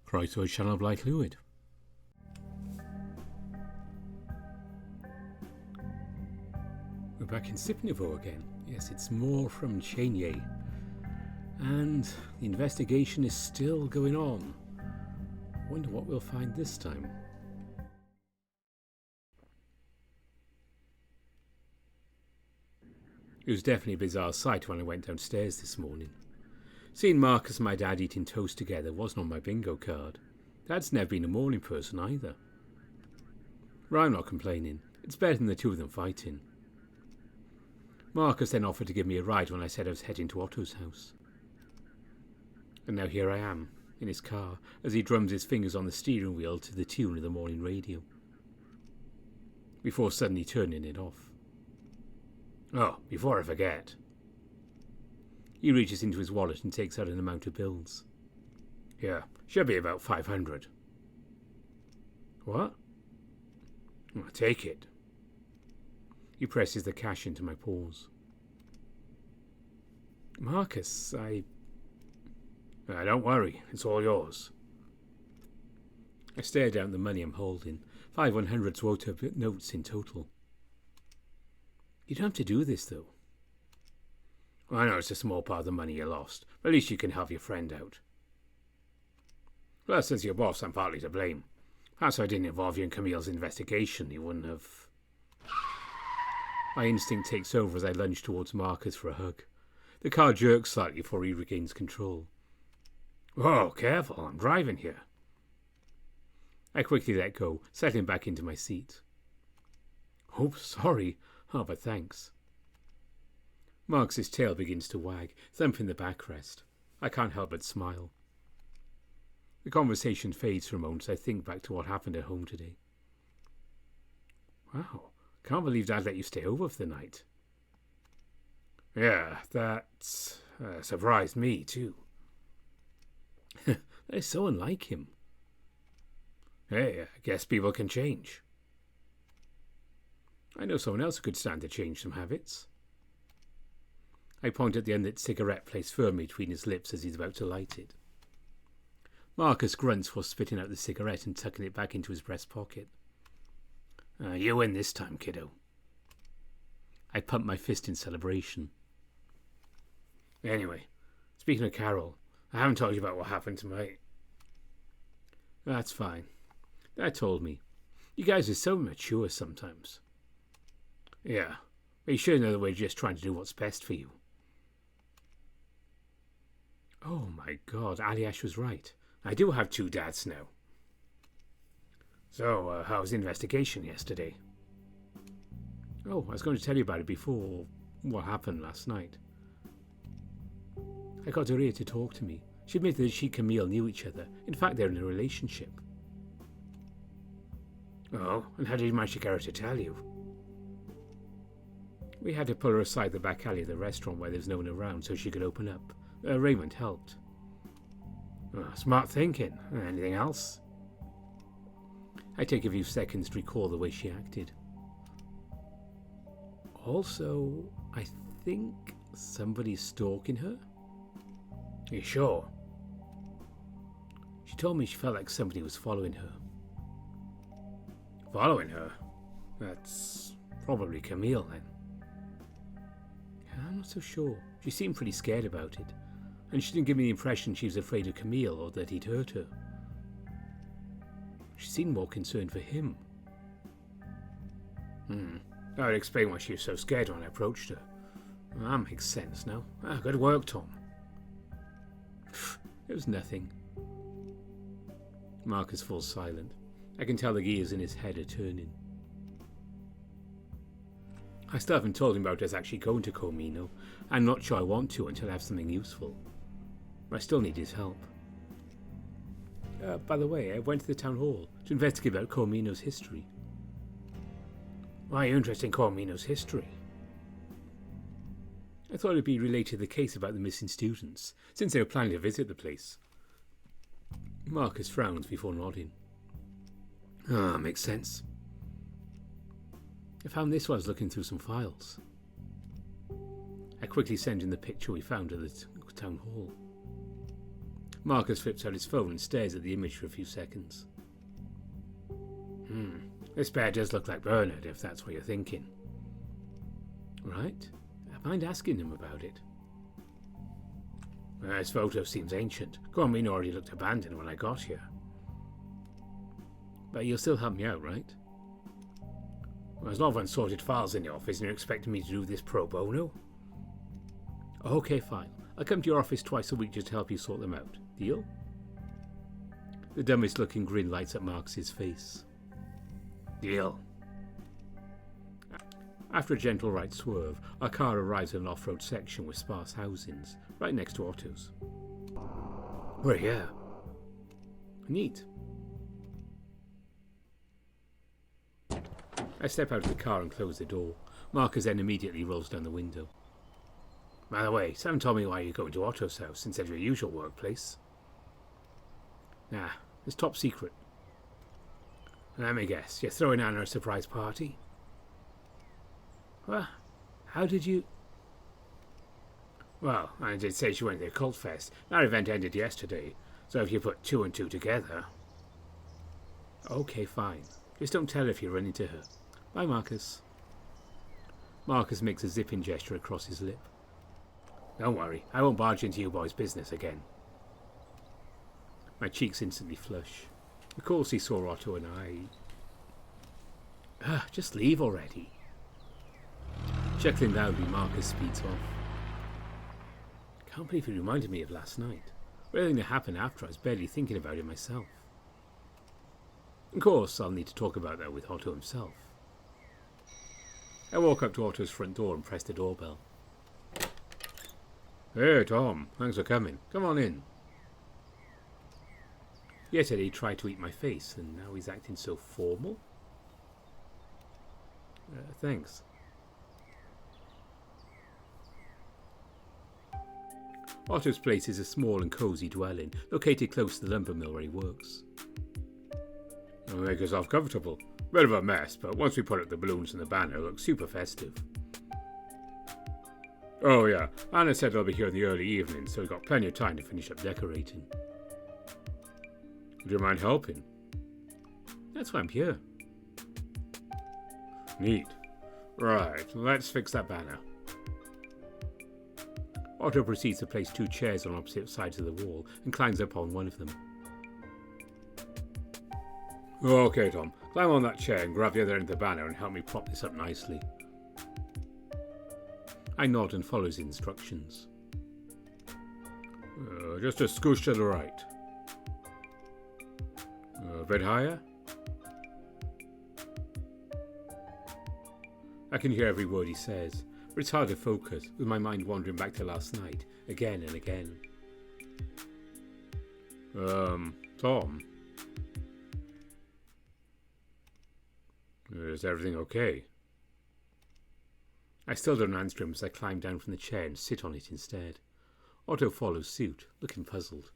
Croeso Sianel Blaid Llwyd. We're back in Sipnivo again. Yes, it's more from Cienie. And the investigation is still going on. Wonder what we'll find this time. It was definitely a bizarre sight when I went downstairs this morning. Seeing Marcus and my dad eating toast together wasn't on my bingo card. Dad's never been a morning person either. But I'm not complaining. It's better than the two of them fighting. Marcus then offered to give me a ride when I said I was heading to Otto's house. And now here I am, in his car, as he drums his fingers on the steering wheel to the tune of the morning radio, before suddenly turning it off. Oh, before I forget. He reaches into his wallet and takes out an amount of bills. Yeah, should be about 500. What? Well, take it. He presses the cash into my paws. Marcus, don't worry, it's all yours. I stare down the money I'm holding, 500's worth of notes in total. You don't have to do this, though. I know it's a small part of the money you lost, but at least you can help your friend out. Well, since you're boss, I'm partly to blame. Perhaps if I didn't involve you in Camille's investigation, you wouldn't have... My instinct takes over as I lunge towards Marcus for a hug. The car jerks slightly before he regains control. Whoa, careful, I'm driving here. I quickly let go, settling back into my seat. Oh, sorry. Oh, but thanks. Marcus's tail begins to wag, thumping the backrest. I can't help but smile. The conversation fades for a moment as I think back to what happened at home today. Wow, can't believe Dad let you stay over for the night. Yeah, that surprised me too. That is so unlike him. Hey, I guess people can change. I know someone else who could stand to change some habits. I point at the unlit cigarette placed firmly between his lips as he's about to light it. Marcus grunts while spitting out the cigarette and tucking it back into his breast pocket. You win this time, kiddo. I pump my fist in celebration. Anyway, speaking of Carol, I haven't told you about what happened tonight. That's fine. Dad told me. You guys are so mature sometimes. Yeah, but you should know that we're just trying to do what's best for you. Oh my God, Aliash was right. I do have two dads now. So, how was the investigation yesterday? Oh, I was going to tell you about it before what happened last night. I got Doria to talk to me. She admitted that she and Camille knew each other. In fact, they're in a relationship. Oh, and how did you manage to get her to tell you? We had to pull her aside the back alley of the restaurant where there's no one around so she could open up. Raymond helped. Smart thinking. Anything else? I take a few seconds to recall the way she acted. Also, I think somebody's stalking her. You sure? She told me she felt like somebody was following her. Following her? That's probably Camille then. I'm not so sure. She seemed pretty scared about it, and she didn't give me the impression she was afraid of Camille or that he'd hurt her. She seemed more concerned for him. That would explain why she was so scared when I approached her. That makes sense now. Good work, Tom. It was nothing. Marcus falls silent. I can tell the gears in his head are turning. I still haven't told him about us actually going to Comino. I'm not sure I want to until I have something useful. I still need his help. By the way, I went to the town hall to investigate about Comino's history. Why are you interested in Comino's history? I thought it would be related to the case about the missing students, since they were planning to visit the place. Marcus frowns before nodding. Makes sense. I found this while I was looking through some files. I quickly send in the picture we found at the town hall. Marcus flips out his phone and stares at the image for a few seconds. This bear does look like Bernard, if that's what you're thinking. Right. I mind asking him about it. This photo seems ancient. Cormine already looked abandoned when I got here. But you'll still help me out, right? Well, there's not unsorted files in the office and you're expecting me to do this pro bono? Okay, fine. I'll come to your office twice a week just to help you sort them out. Deal? The dumbest looking grin lights up Marcus's face. Deal. After a gentle right swerve, our car arrives in an off-road section with sparse housings, right next to Otto's. We're here. Neat. I step out of the car and close the door. Marcus then immediately rolls down the window. By the way, Sam told me why you're going to Otto's house instead of your usual workplace. Nah, it's top secret. Let me guess, you're throwing Anna a surprise party? Well, how did you... Well, I did say she went to the cult fest. That event ended yesterday, so if you put 2 and 2 together... Okay, fine. Just don't tell her if you run into her. Bye, Marcus. Marcus makes a zipping gesture across his lip. Don't worry, I won't barge into you boys' business again. My cheeks instantly flush. Of course he saw Otto and I... just leave already. Chuckling loudly, Marcus speeds off. Can't believe it reminded me of last night. Everything that happened after, I was barely thinking about it myself. Of course, I'll need to talk about that with Otto himself. I walk up to Otto's front door and press the doorbell. Hey, Tom. Thanks for coming. Come on in. Yesterday he tried to eat my face, and now he's acting so formal. Thanks. Otto's place is a small and cosy dwelling, located close to the lumber mill where he works. Make yourself comfortable. Bit of a mess, but once we put up the balloons and the banner, it looks super festive. Oh yeah, Anna said I'll be here in the early evening, so we've got plenty of time to finish up decorating. Do you mind helping? That's why I'm here. Neat. Right, let's fix that banner. Otto proceeds to place 2 chairs on opposite sides of the wall and climbs up on one of them. Okay, Tom. Climb on that chair and grab the other end of the banner and help me prop this up nicely. I nod and follow his instructions. Just a scoosh to the right. A bit higher. I can hear every word he says, but it's hard to focus, with my mind wandering back to last night, again and again. Tom? Is everything okay? I still don't answer him as I climb down from the chair and sit on it instead. Otto follows suit, looking puzzled.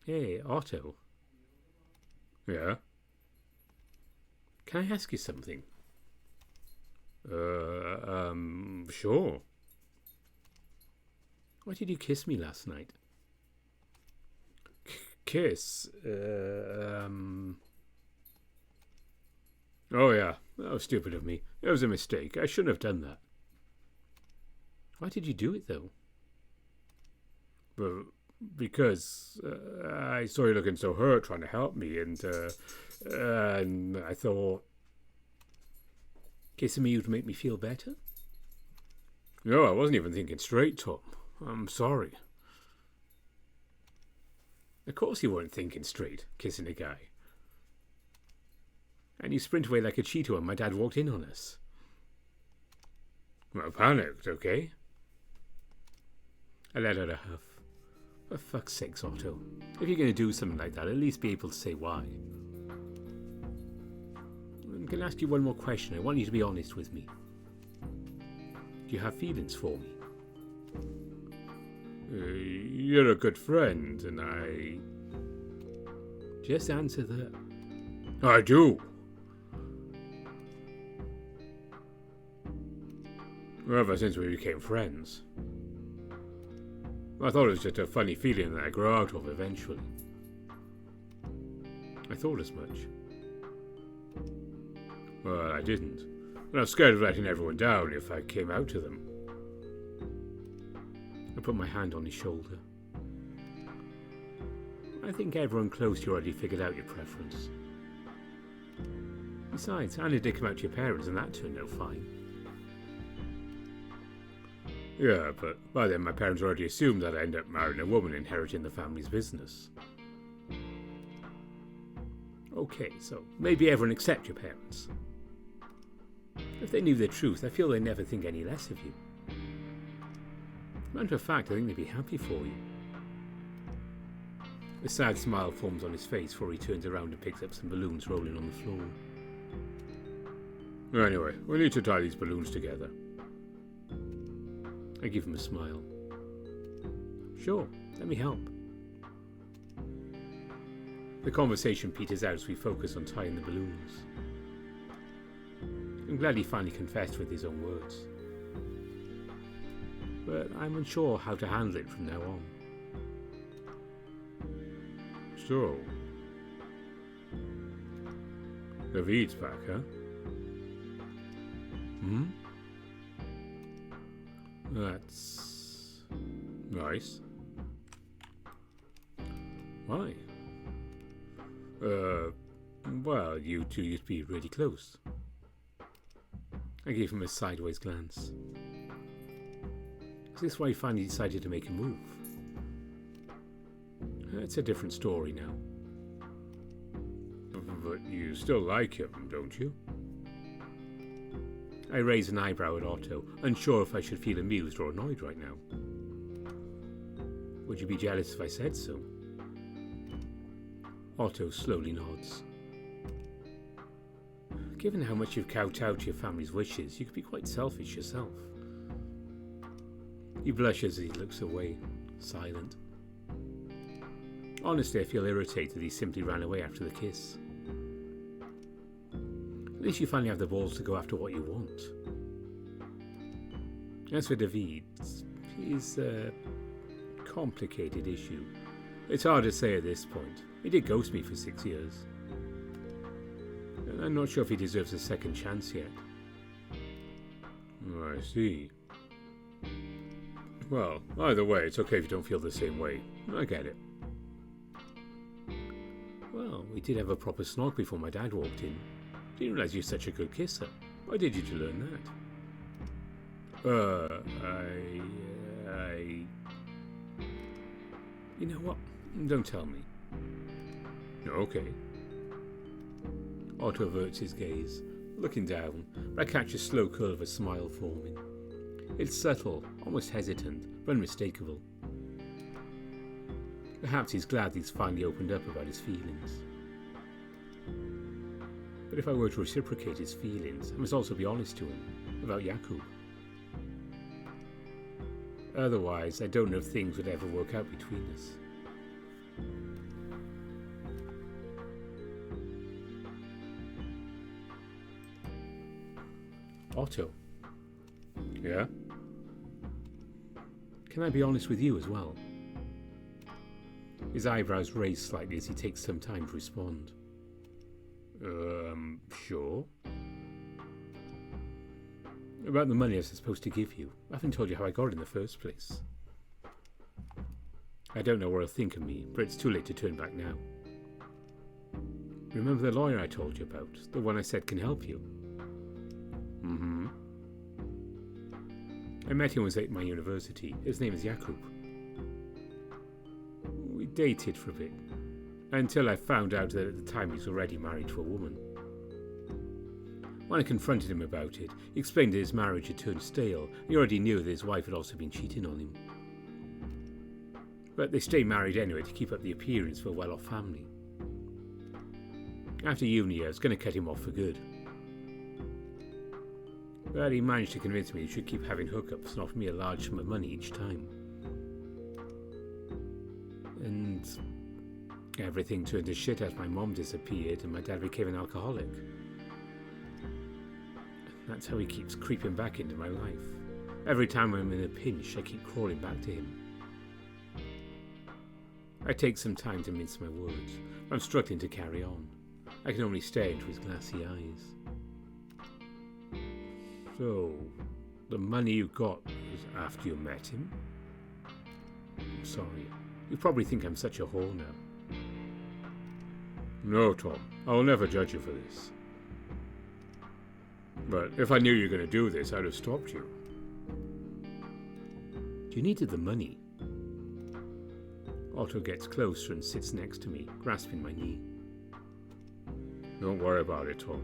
Hey, Otto. Yeah? Can I ask you something? Sure. Why did you kiss me last night? Kiss? Oh yeah, that was stupid of me. It was a mistake. I shouldn't have done that. Why did you do it, though? Because I saw you looking so hurt trying to help me, and I thought... Kissing me would make me feel better? No, I wasn't even thinking straight, Tom. I'm sorry. Of course you weren't thinking straight, kissing a guy. And you sprint away like a cheetah when my dad walked in on us. I panicked, okay? I let out a huff. For fuck's sakes, Otto. If you're going to do something like that, at least be able to say why. I'm going to ask you one more question. I want you to be honest with me. Do you have feelings for me? You're a good friend, and I... Just answer that. I do. Ever since we became friends. I thought it was just a funny feeling that I grow out of eventually. I thought as much. Well, I didn't. And I was scared of letting everyone down if I came out to them. I put my hand on his shoulder. I think everyone close to you already figured out your preference. Besides, Anna did come out to your parents and that turned out fine. Yeah, but by then my parents already assumed that I'd end up marrying a woman inheriting the family's business. Okay, so maybe everyone except your parents. If they knew the truth, I feel they'd never think any less of you. Matter of fact, I think they'd be happy for you. A sad smile forms on his face before he turns around and picks up some balloons rolling on the floor. Anyway, we need to tie these balloons together. I give him a smile. Sure, let me help. The conversation peters out as we focus on tying the balloons. I'm glad he finally confessed with his own words. But I'm unsure how to handle it from now on. So, David's back, huh? Hmm? That's nice. Why? Well, you two used to be really close. I gave him a sideways glance. Is this why you finally decided to make a move? It's a different story now. But you still like him, don't you? I raise an eyebrow at Otto, unsure if I should feel amused or annoyed right now. Would you be jealous if I said so? Otto slowly nods. Given how much you've kowtowed to your family's wishes, you could be quite selfish yourself. He blushes as he looks away, silent. Honestly, I feel irritated he simply ran away after the kiss. At least you finally have the balls to go after what you want. As for David, he's a complicated issue. It's hard to say at this point. He did ghost me for 6 years. And I'm not sure if he deserves a second chance yet. I see. Well, either way, it's okay if you don't feel the same way. I get it. Well, we did have a proper snog before my dad walked in. Didn't realize you're such a good kisser. Why did you learn that? You know what? Don't tell me. Okay. Otto averts his gaze, looking down, but I catch a slow curve of a smile forming. It's subtle, almost hesitant, but unmistakable. Perhaps he's glad he's finally opened up about his feelings. But if I were to reciprocate his feelings, I must also be honest to him about Jakub. Otherwise, I don't know if things would ever work out between us. Otto. Yeah? Can I be honest with you as well? His eyebrows raise slightly as he takes some time to respond. Sure. About the money I was supposed to give you. I haven't told you how I got it in the first place. I don't know what he'll think of me, but it's too late to turn back now. Remember the lawyer I told you about? The one I said can help you? Mm-hmm. I met him when I was at my university. His name is Jakub. We dated for a bit, until I found out that at the time he was already married to a woman. When I confronted him about it, he explained that his marriage had turned stale, and he already knew that his wife had also been cheating on him. But they stayed married anyway to keep up the appearance of a well-off family. After uni, I was going to cut him off for good. But he managed to convince me he should keep having hookups and offer me a large sum of money each time. And everything turned to shit as my mom disappeared and my dad became an alcoholic. That's how he keeps creeping back into my life. Every time I'm in a pinch, I keep crawling back to him. I take some time to mince my words. I'm struggling to carry on. I can only stare into his glassy eyes. So, the money you got was after you met him? I'm sorry. You probably think I'm such a whore now. No, Tom. I will never judge you for this. But if I knew you were going to do this, I'd have stopped you. You needed the money. Otto gets closer and sits next to me, grasping my knee. Don't worry about it, Tom.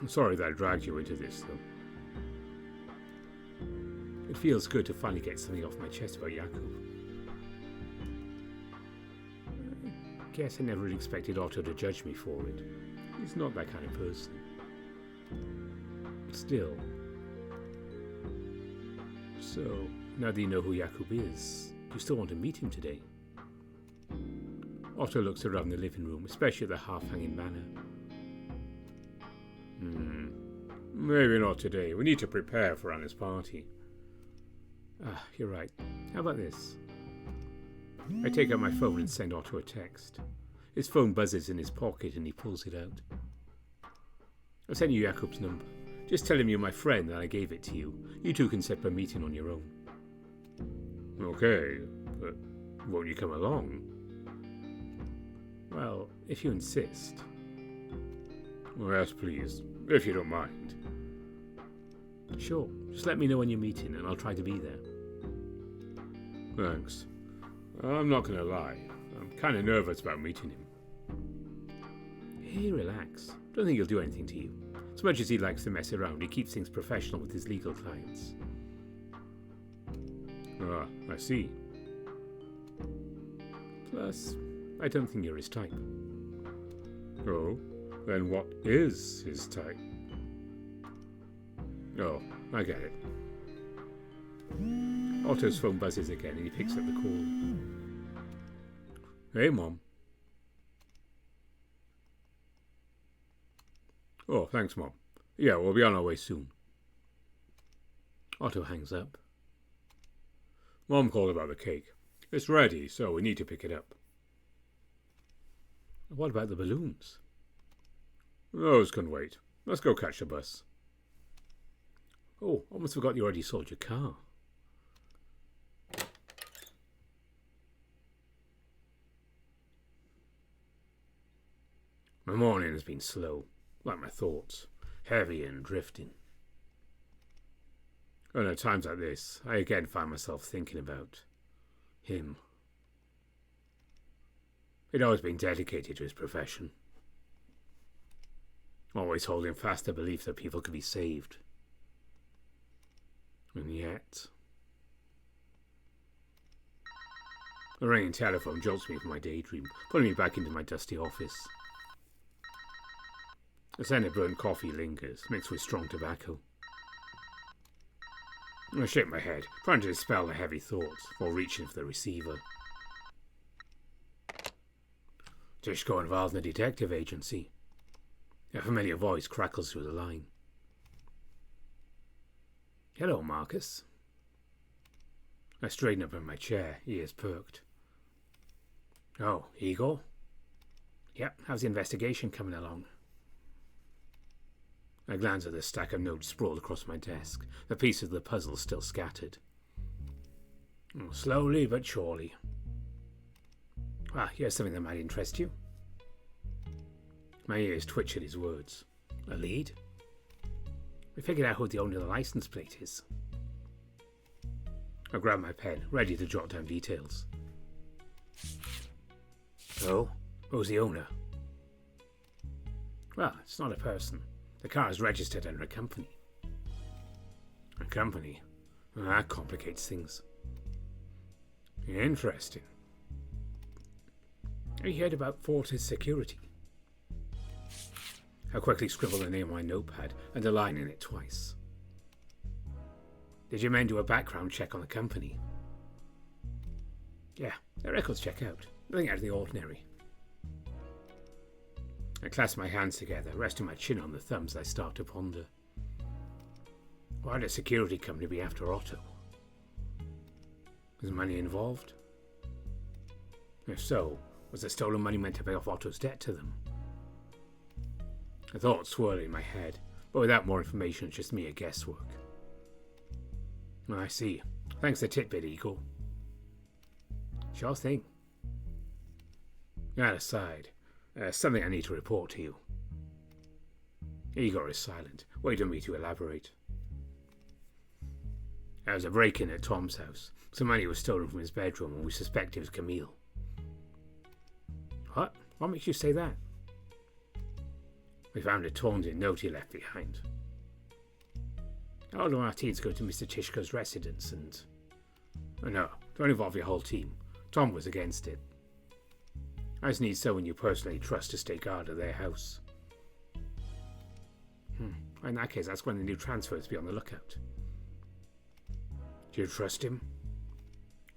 I'm sorry that I dragged you into this, though. It feels good to finally get something off my chest about Jakub. I guess I never really expected Otto to judge me for it. He's not that kind of person. But still. So, now that you know who Jakub is, you still want to meet him today? Otto looks around the living room, especially at the half-hanging banner. Maybe not today. We need to prepare for Anna's party. Ah, you're right. How about this? I take out my phone and send Otto a text. His phone buzzes in his pocket and he pulls it out. I'll send you Jakub's number. Just tell him you're my friend and I gave it to you. You two can set up a meeting on your own. Okay, but won't you come along? Well, if you insist. Well, yes, please, if you don't mind. Sure, just let me know when you're meeting and I'll try to be there. Thanks. I'm not going to lie. I'm kind of nervous about meeting him. Hey, relax. Don't think he'll do anything to you. As much as he likes to mess around, he keeps things professional with his legal clients. Ah, I see. Plus, I don't think you're his type. Oh, then what is his type? Oh, I get it. Otto's phone buzzes again and he picks up the call. Hey, Mom. Oh, thanks, Mom. Yeah, we'll be on our way soon. Otto hangs up. Mom called about the cake. It's ready, so we need to pick it up. What about the balloons? Those can wait. Let's go catch the bus. Oh, almost forgot you already sold your car. My morning has been slow, like my thoughts, heavy and drifting. And at times like this, I again find myself thinking about him. He'd always been dedicated to his profession, always holding fast the belief that people could be saved. And yet... The ringing telephone jolts me from my daydream, putting me back into my dusty office. The scent of burnt coffee lingers, mixed with strong tobacco. I shake my head, trying to dispel the heavy thoughts, while reaching for the receiver. Tishko involved in a detective agency. A familiar voice crackles through the line. Hello, Marcus. I straighten up in my chair, ears perked. Oh, Igor? Yep, how's the investigation coming along? I glance at the stack of notes sprawled across my desk, the pieces of the puzzle still scattered. Slowly but surely. Here's something that might interest you. My ears twitch at his words. A lead? We figured out who the owner of the license plate is. I grab my pen, ready to jot down details. Oh? Who's the owner? Well, it's not a person. The car is registered under a company. A company? Well, that complicates things. Interesting. Have you heard about Fortis Security? I quickly scribbled the name on my notepad and a line in it twice. Did your men do a background check on the company? Yeah, their records check out. Nothing out of the ordinary. I clasp my hands together, resting my chin on the thumbs. I start to ponder. Why would a security company be after Otto? Is money involved? If so, was the stolen money meant to pay off Otto's debt to them? A thought swirling in my head, but without more information, it's just mere guesswork. I see. Thanks for the tidbit, Igor. Sure thing. That aside, something I need to report to you. Igor is silent, waiting for me to elaborate. There was a break-in at Tom's house. Some money was stolen from his bedroom, and we suspect it was Camille. What? What makes you say that? We found a taunting note he left behind. All of our teams go to Mr. Tishko's residence and... Oh no, don't involve your whole team. Tom was against it. I just need someone you personally trust to stay guard at their house. In that case, that's when the new transfers be on the lookout. Do you trust him?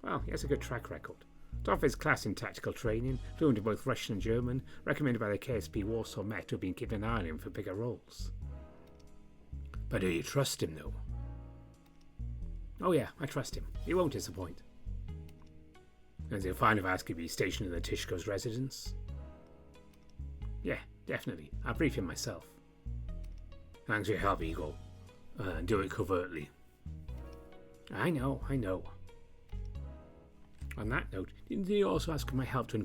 Well, he has a good track record. Top of his class in tactical training, fluent in both Russian and German, recommended by the KSP Warsaw Met who have been keeping an eye on him for bigger roles. But do you trust him, though? Oh yeah, I trust him. He won't disappoint. Is it fine if I ask you to be stationed in the Tishko's residence? Yeah, definitely. I'll brief him myself. Thanks for your help, Igor. Do it covertly. I know. On that note, didn't you also ask for my help to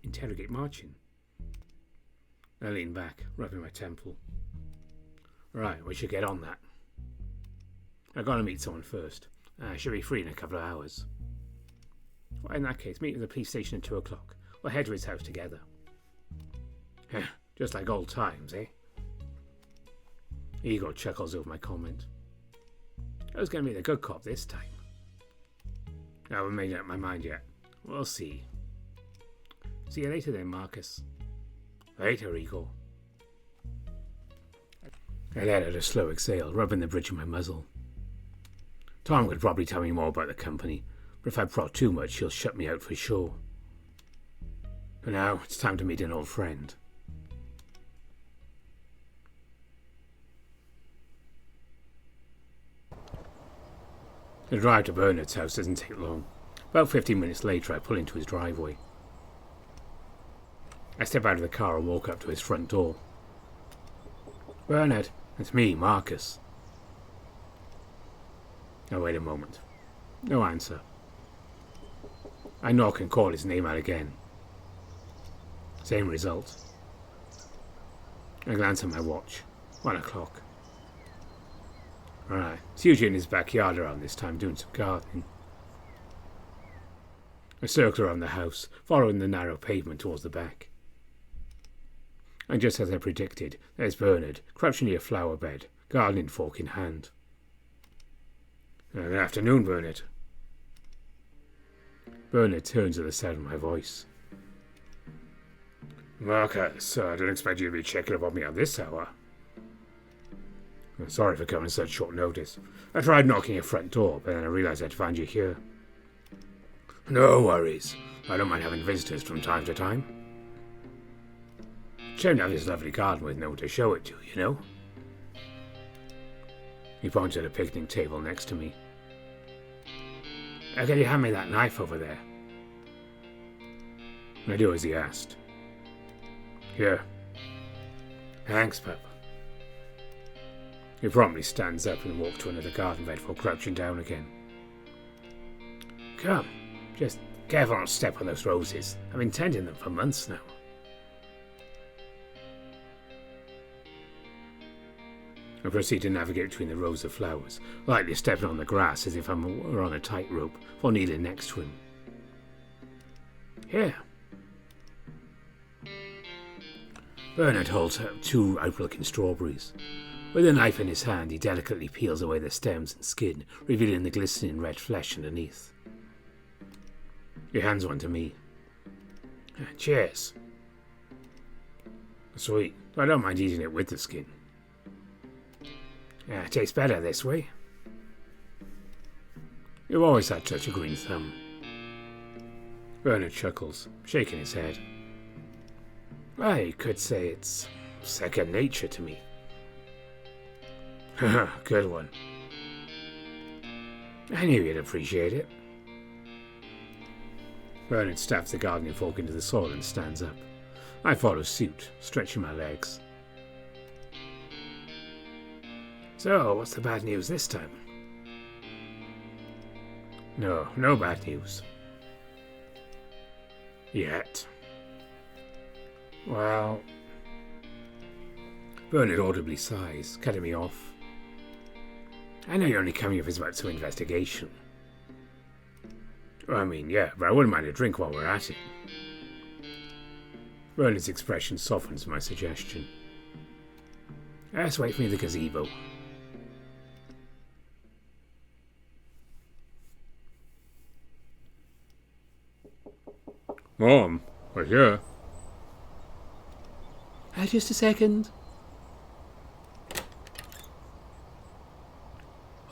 interrogate Marcin? I leaned back, rubbing my temple. Right, we should get on that. I've got to meet someone first. I should be free in a couple of hours. Well, in that case, meet at the police station at 2 o'clock. We'll head to his house together. Just like old times, eh? Igor chuckles over my comment. I was going to be the good cop this time. I haven't made up my mind yet. We'll see. See you later then, Marcus. Later, Igor. I let out a slow exhale, rubbing the bridge of my muzzle. Tom could probably tell me more about the company, but if I prod too much, he'll shut me out for sure. For now, it's time to meet an old friend. The drive to Bernard's house doesn't take long. About 15 minutes later, I pull into his driveway. I step out of the car and walk up to his front door. Bernard, it's me, Marcus. I wait a moment. No answer. I knock and call his name out again. Same result. I glance at my watch. 1 o'clock. Right, it's usually in his backyard around this time doing some gardening. I circle around the house, following the narrow pavement towards the back. And just as I predicted, there's Bernard, crouching near a flower bed, gardening fork in hand. Good afternoon, Bernard. Bernard turns at the sound of my voice. Marcus, I didn't expect you to be checking up on me at this hour. Sorry for coming at such short notice. I tried knocking your front door, but then I realised I'd find you here. No worries. I don't mind having visitors from time to time. Shame to have this lovely garden with no one to show it to, you know? He points at a picnic table next to me. Can you hand me that knife over there? I do as he asked. Here. Thanks, Papa. He promptly stands up and walks to another garden bed before crouching down again. Come, just careful not to step on those roses. I've been tending them for months now. I proceed to navigate between the rows of flowers, lightly stepping on the grass as if I were on a tightrope, while kneeling next to him. Here. Bernard holds out 2 ripe-looking strawberries. With a knife in his hand, he delicately peels away the stems and skin, revealing the glistening red flesh underneath. He hands one to me. Cheers. Sweet. I don't mind eating it with the skin. It tastes better this way. You've always had such a green thumb. Bernard chuckles, shaking his head. I could say it's second nature to me. Good one. I knew you'd appreciate it. Bernard stabs the gardening fork into the soil and stands up. I follow suit, stretching my legs. So, what's the bad news this time? No bad news. Yet. Well... Bernard audibly sighs, cutting me off. I know you're only coming if it's about some investigation. I mean, yeah, but I wouldn't mind a drink while we're at it. Bernard's expression softens my suggestion. Let's wait for me in the gazebo. Mom, we're here. Just a second.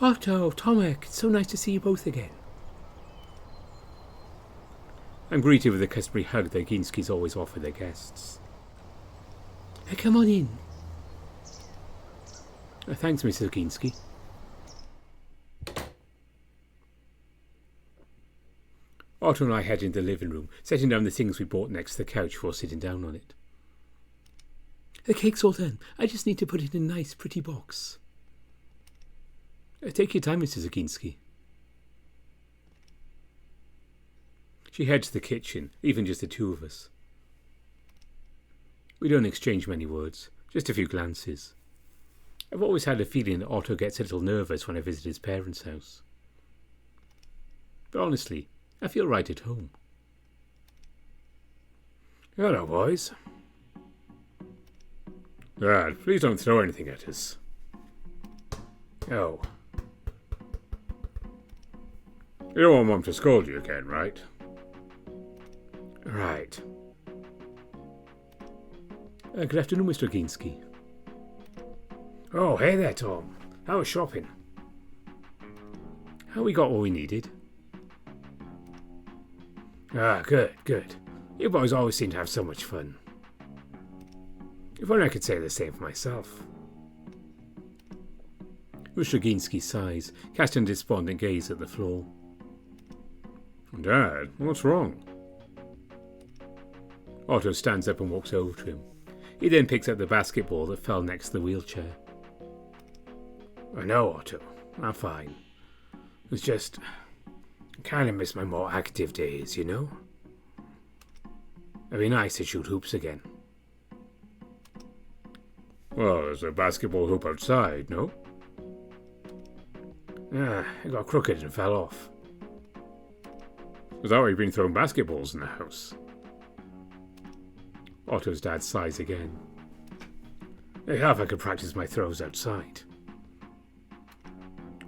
Otto, Tomek, it's so nice to see you both again. I'm greeted with the customary hug that Ginskis always offer their guests. Come on in. Thanks, Mr. Ginski. Otto and I head into the living room, setting down the things we bought next to the couch before sitting down on it. The cake's all done. I just need to put it in a nice, pretty box. Take your time, Mr. Zaginski. She heads to the kitchen, leaving just the two of us. We don't exchange many words, just a few glances. I've always had a feeling that Otto gets a little nervous when I visit his parents' house. But honestly, I feel right at home. Hello, boys. Dad, please don't throw anything at us. Oh. You don't want Mum to scold you again, right? Right. Good afternoon, Mr. Ginski. Oh, hey there, Tom. How was shopping? We got what we needed. Good. You boys always seem to have so much fun. If only I could say the same for myself. Mr. Ginski sighs, casting a despondent gaze at the floor. Dad, what's wrong? Otto stands up and walks over to him. He then picks up the basketball that fell next to the wheelchair. I know, Otto. I'm fine. It's just... I kind of miss my more active days, you know? It'd be nice to shoot hoops again. Well, there's a basketball hoop outside, no? It got crooked and fell off. Is that why you've been throwing basketballs in the house? Otto's dad sighs again. If I could practice my throws outside.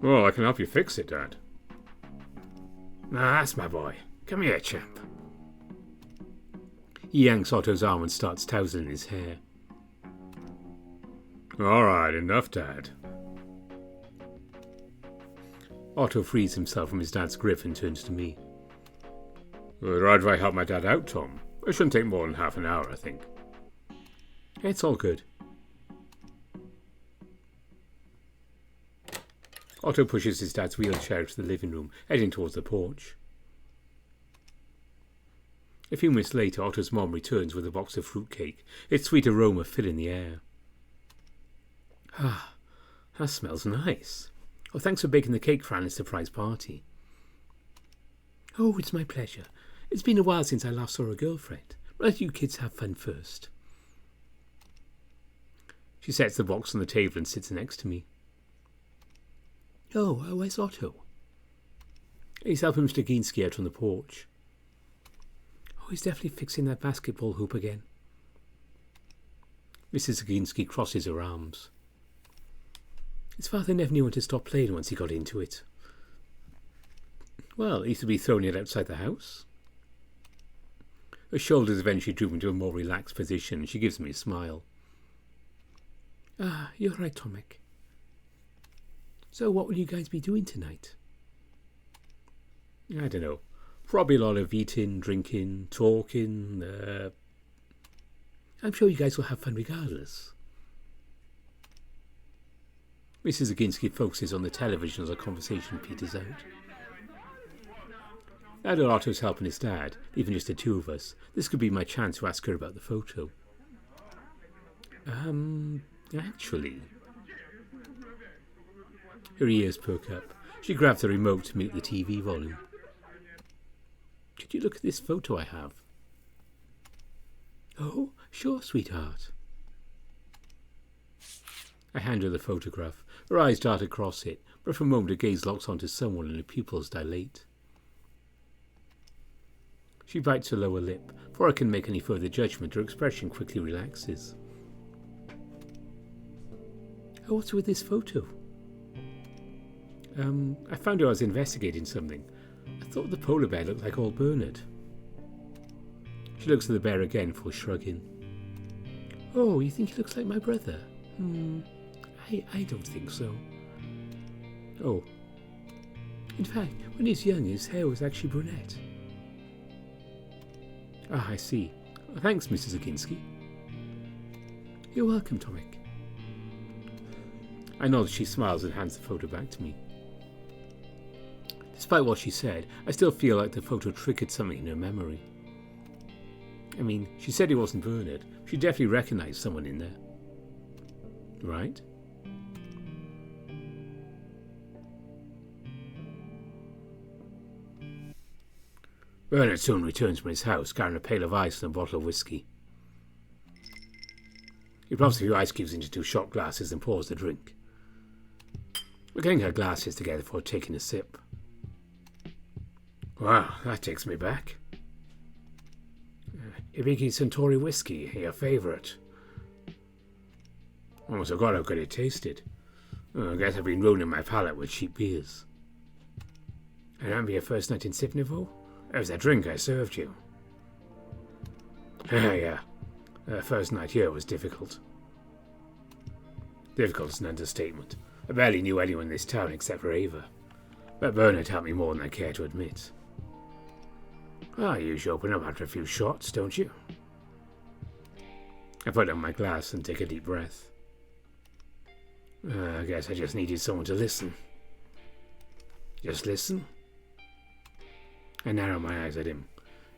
Well, I can help you fix it, Dad. That's my boy. Come here, champ. He yanks Otto's arm and starts tousling his hair. All right, enough, Dad. Otto frees himself from his dad's grip and turns to me. Right if I help my dad out, Tom? It shouldn't take more than half an hour, I think. It's all good. Otto pushes his dad's wheelchair to the living room, heading towards the porch. A few minutes later, Otto's mom returns with a box of fruitcake, its sweet aroma filling the air. That smells nice. Oh, thanks for baking the cake for Anna's surprise party. Oh, it's my pleasure. It's been a while since I last saw a girlfriend. Let you kids have fun first. She sets the box on the table and sits next to me. Oh, where's Otto? He's helping Mr. Ginski out on the porch. Oh, he's definitely fixing that basketball hoop again. Mrs. Ginski crosses her arms. His father never knew when to stop playing once he got into it. Well, he used to be throwing it outside the house. Her shoulders eventually droop into a more relaxed position and she gives me a smile. You're right, Tomek. So what will you guys be doing tonight? I don't know. Probably a lot of eating, drinking, talking. I'm sure you guys will have fun regardless. Mrs. Zaginski focuses on the television as our conversation peters out. Now that Otto's helping his dad, even just the two of us, this could be my chance to ask her about the photo. Actually... Her ears perk up. She grabs the remote to mute the TV volume. Could you look at this photo I have? Oh, sure, sweetheart. I hand her the photograph. Her eyes dart across it, but for a moment her gaze locks onto someone and her pupils dilate. She bites her lower lip. Before I can make any further judgment, her expression quickly relaxes. Oh, what's with this photo? I found out I was investigating something. I thought the polar bear looked like old Bernard. She looks at the bear again, full shrugging. Oh, you think he looks like my brother? I don't think so. Oh. In fact, when he was young, his hair was actually brunette. Ah, I see. Thanks, Mrs. Akinski. You're welcome, Tomek. I nod as she smiles and hands the photo back to me. Despite what she said, I still feel like the photo triggered something in her memory. I mean, she said he wasn't Bernard. She definitely recognised someone in there. Right? Bernard soon returns from his house, carrying a pail of ice and a bottle of whiskey. He plops a few ice cubes into 2 shot glasses and pours the drink. We're getting our glasses together before taking a sip. Wow, that takes me back. Hibiki Centauri whiskey, your favourite. Almost forgot how good it tasted. I guess I've been ruining my palate with cheap beers. I remember your first night in Sipnivo? It was that drink I served you. Yeah. First night here was difficult. Difficult is an understatement. I barely knew anyone in this town except for Ava. But Bernard helped me more than I care to admit. You usually open up after a few shots, don't you? I put down my glass and take a deep breath. I guess I just needed someone to listen. Just listen? I narrow my eyes at him.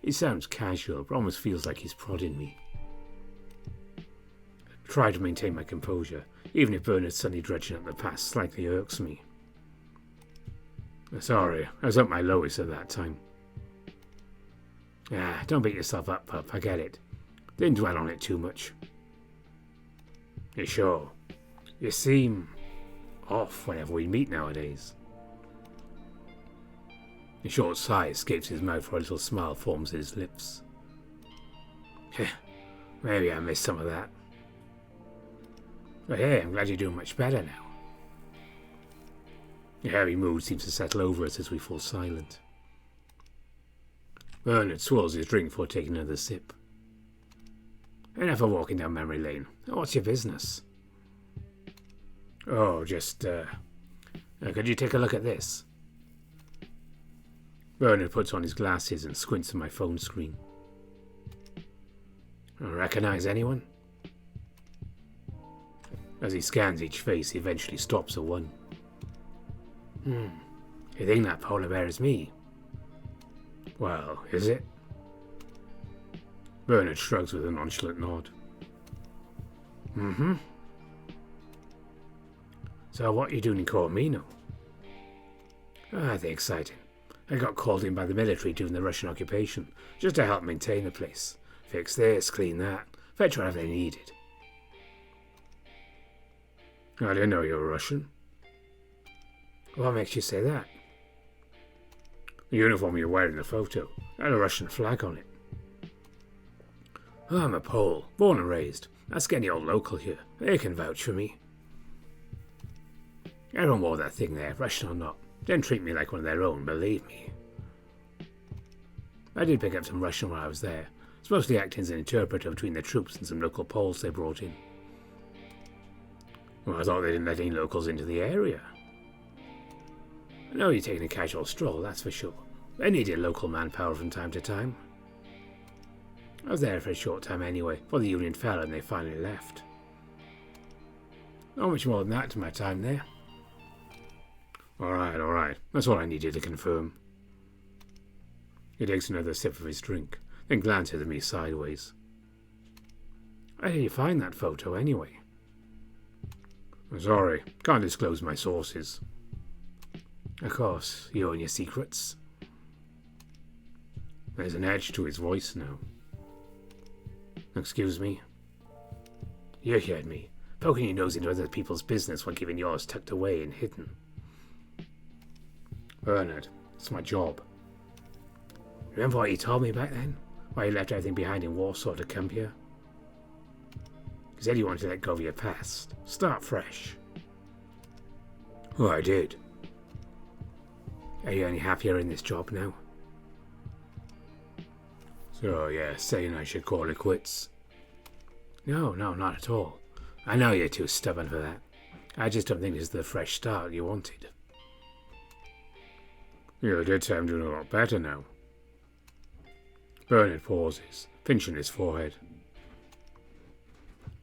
He sounds casual, but almost feels like he's prodding me. I try to maintain my composure, even if Bernard's suddenly dredging up the past slightly irks me. Sorry, I was at my lowest at that time. Don't beat yourself up, pup, I get it. Didn't dwell on it too much. You sure? You seem off whenever we meet nowadays. A short sigh escapes his mouth while a little smile forms at his lips. Maybe I missed some of that. But hey, I'm glad you're doing much better now. The heavy mood seems to settle over us as we fall silent. Bernard swallows his drink before taking another sip. Enough of walking down memory lane. What's your business? Oh, just, could you take a look at this? Bernard puts on his glasses and squints at my phone screen. Recognize anyone? As he scans each face, he eventually stops at one. You think that polar bear is me? Well, is it? Bernard shrugs with a nonchalant nod. So what are you doing in Coromino? They're exciting. I got called in by the military during the Russian occupation, just to help maintain the place. Fix this, clean that, fetch whatever they needed. I didn't know you were Russian. What makes you say that? The uniform you're wearing in the photo had a Russian flag on it. I'm a Pole, born and raised. Ask any old local here. They can vouch for me. Everyone wore that thing there, Russian or not. Didn't treat me like one of their own, believe me. I did pick up some Russian while I was there. It's mostly acting as an interpreter between the troops and some local Poles they brought in. Well, I thought they didn't let any locals into the area. I know you're taking a casual stroll, that's for sure. They needed local manpower from time to time. I was there for a short time anyway, before the Union fell and they finally left. Not much more than that to my time there. Alright. That's all I needed to confirm. He takes another sip of his drink, then glances at me sideways. How did you find that photo, anyway? I'm sorry, can't disclose my sources. Of course, you and your secrets. There's an edge to his voice now. Excuse me? You heard me. Poking your nose into other people's business while keeping yours tucked away and hidden. Bernard, it's my job. Remember what you told me back then? Why you left everything behind in Warsaw to come here? You said you wanted to let go of your past. Start fresh. Oh, I did. Are you any happier in this job now? So, yeah, saying I should call it quits. No, not at all. I know you're too stubborn for that. I just don't think this is the fresh start you wanted. You did say I'm doing a lot better now. Bernard pauses, pinching his forehead.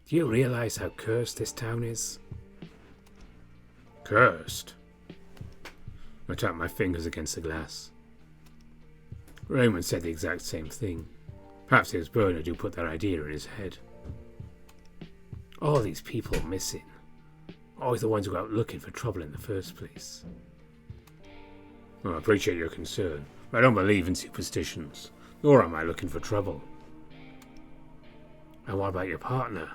Do you realise how cursed this town is? Cursed? I tapped my fingers against the glass. Raymond said the exact same thing. Perhaps it was Bernard who put that idea in his head. All these people missing. Always the ones who go out looking for trouble in the first place. Well, I appreciate your concern, but I don't believe in superstitions, nor am I looking for trouble. And what about your partner?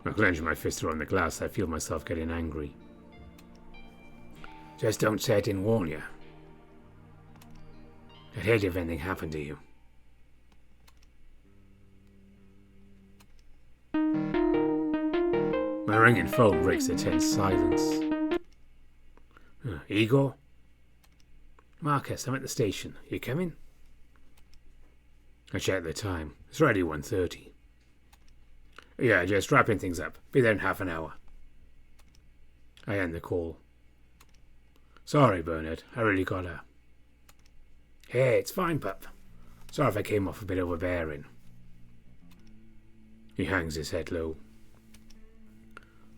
I clench my fist around the glass. I feel myself getting angry. Just don't say I didn't warn you. I'd hate if anything happened to you. My ringing phone breaks the tense silence. Igor? Marcus, I'm at the station. You coming? I checked the time. It's already 1:30. Yeah, just wrapping things up. Be there in half an hour. I end the call. Sorry, Bernard. I really gotta. Hey, it's fine, pup. Sorry if I came off a bit overbearing. He hangs his head low.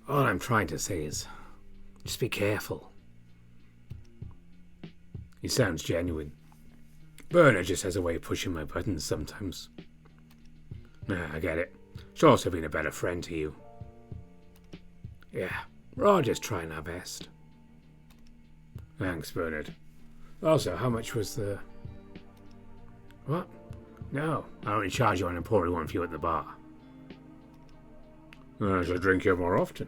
All I'm trying to say is, just be careful. He sounds genuine. Bernard just has a way of pushing my buttons sometimes. I get it. She's also been a better friend to you. Yeah, we're all just trying our best. Thanks, Bernard. Also, how much was the... What? No, I only charge you when I'm pouring one for you at the bar. I shall drink here more often.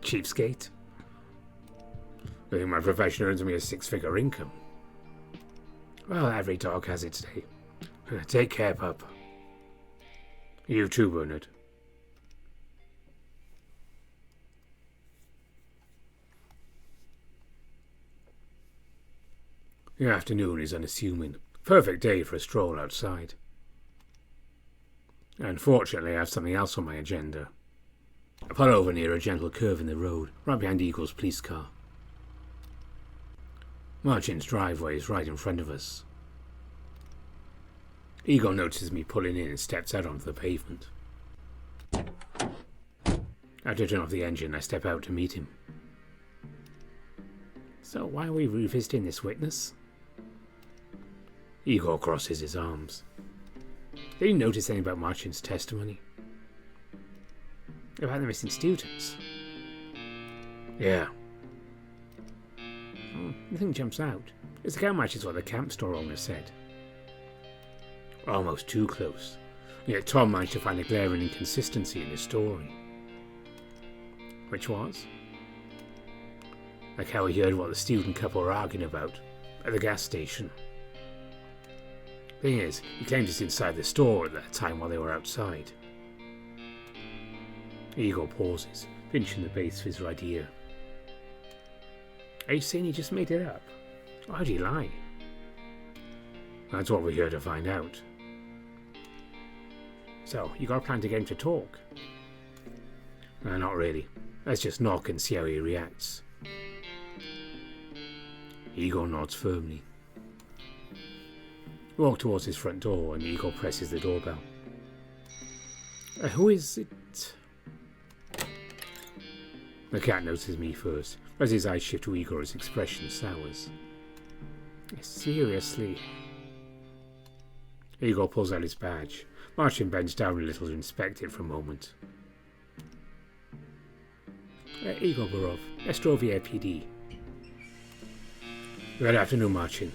Cheapskate. I think my profession earns me a six-figure income. Well, every dog has its day. Take care, pup. You too, Bernard. The afternoon is unassuming. Perfect day for a stroll outside. Unfortunately, I have something else on my agenda. I pull over near a gentle curve in the road, right behind Igor's police car. Marcin's driveway is right in front of us. Igor notices me pulling in and steps out onto the pavement. After I turn off the engine, I step out to meet him. So why are we revisiting this witness? Igor crosses his arms. Did you notice anything about Marcin's testimony? About the missing students? Yeah. Nothing jumps out. This account matches what the camp store owner said. Almost too close. Yet Tom managed to find a glaring inconsistency in his story. Which was? Like how he heard what the student couple were arguing about at the gas station. Thing is, he claimed it's inside the store at that time while they were outside. Igor pauses, pinching the base of his right ear. Are you saying he just made it up? Why would he lie? That's what we're here to find out. So, you got a plan to get him to talk? Not really. Let's just knock and see how he reacts. Igor nods firmly. We walk towards his front door and Igor presses the doorbell. Who is it? The cat notices me first. As his eyes shift to Igor, his expression sours. Seriously. Igor pulls out his badge. Martin bends down a little to inspect it for a moment. Igor Borov, Estrovia PD. Good afternoon, Martin.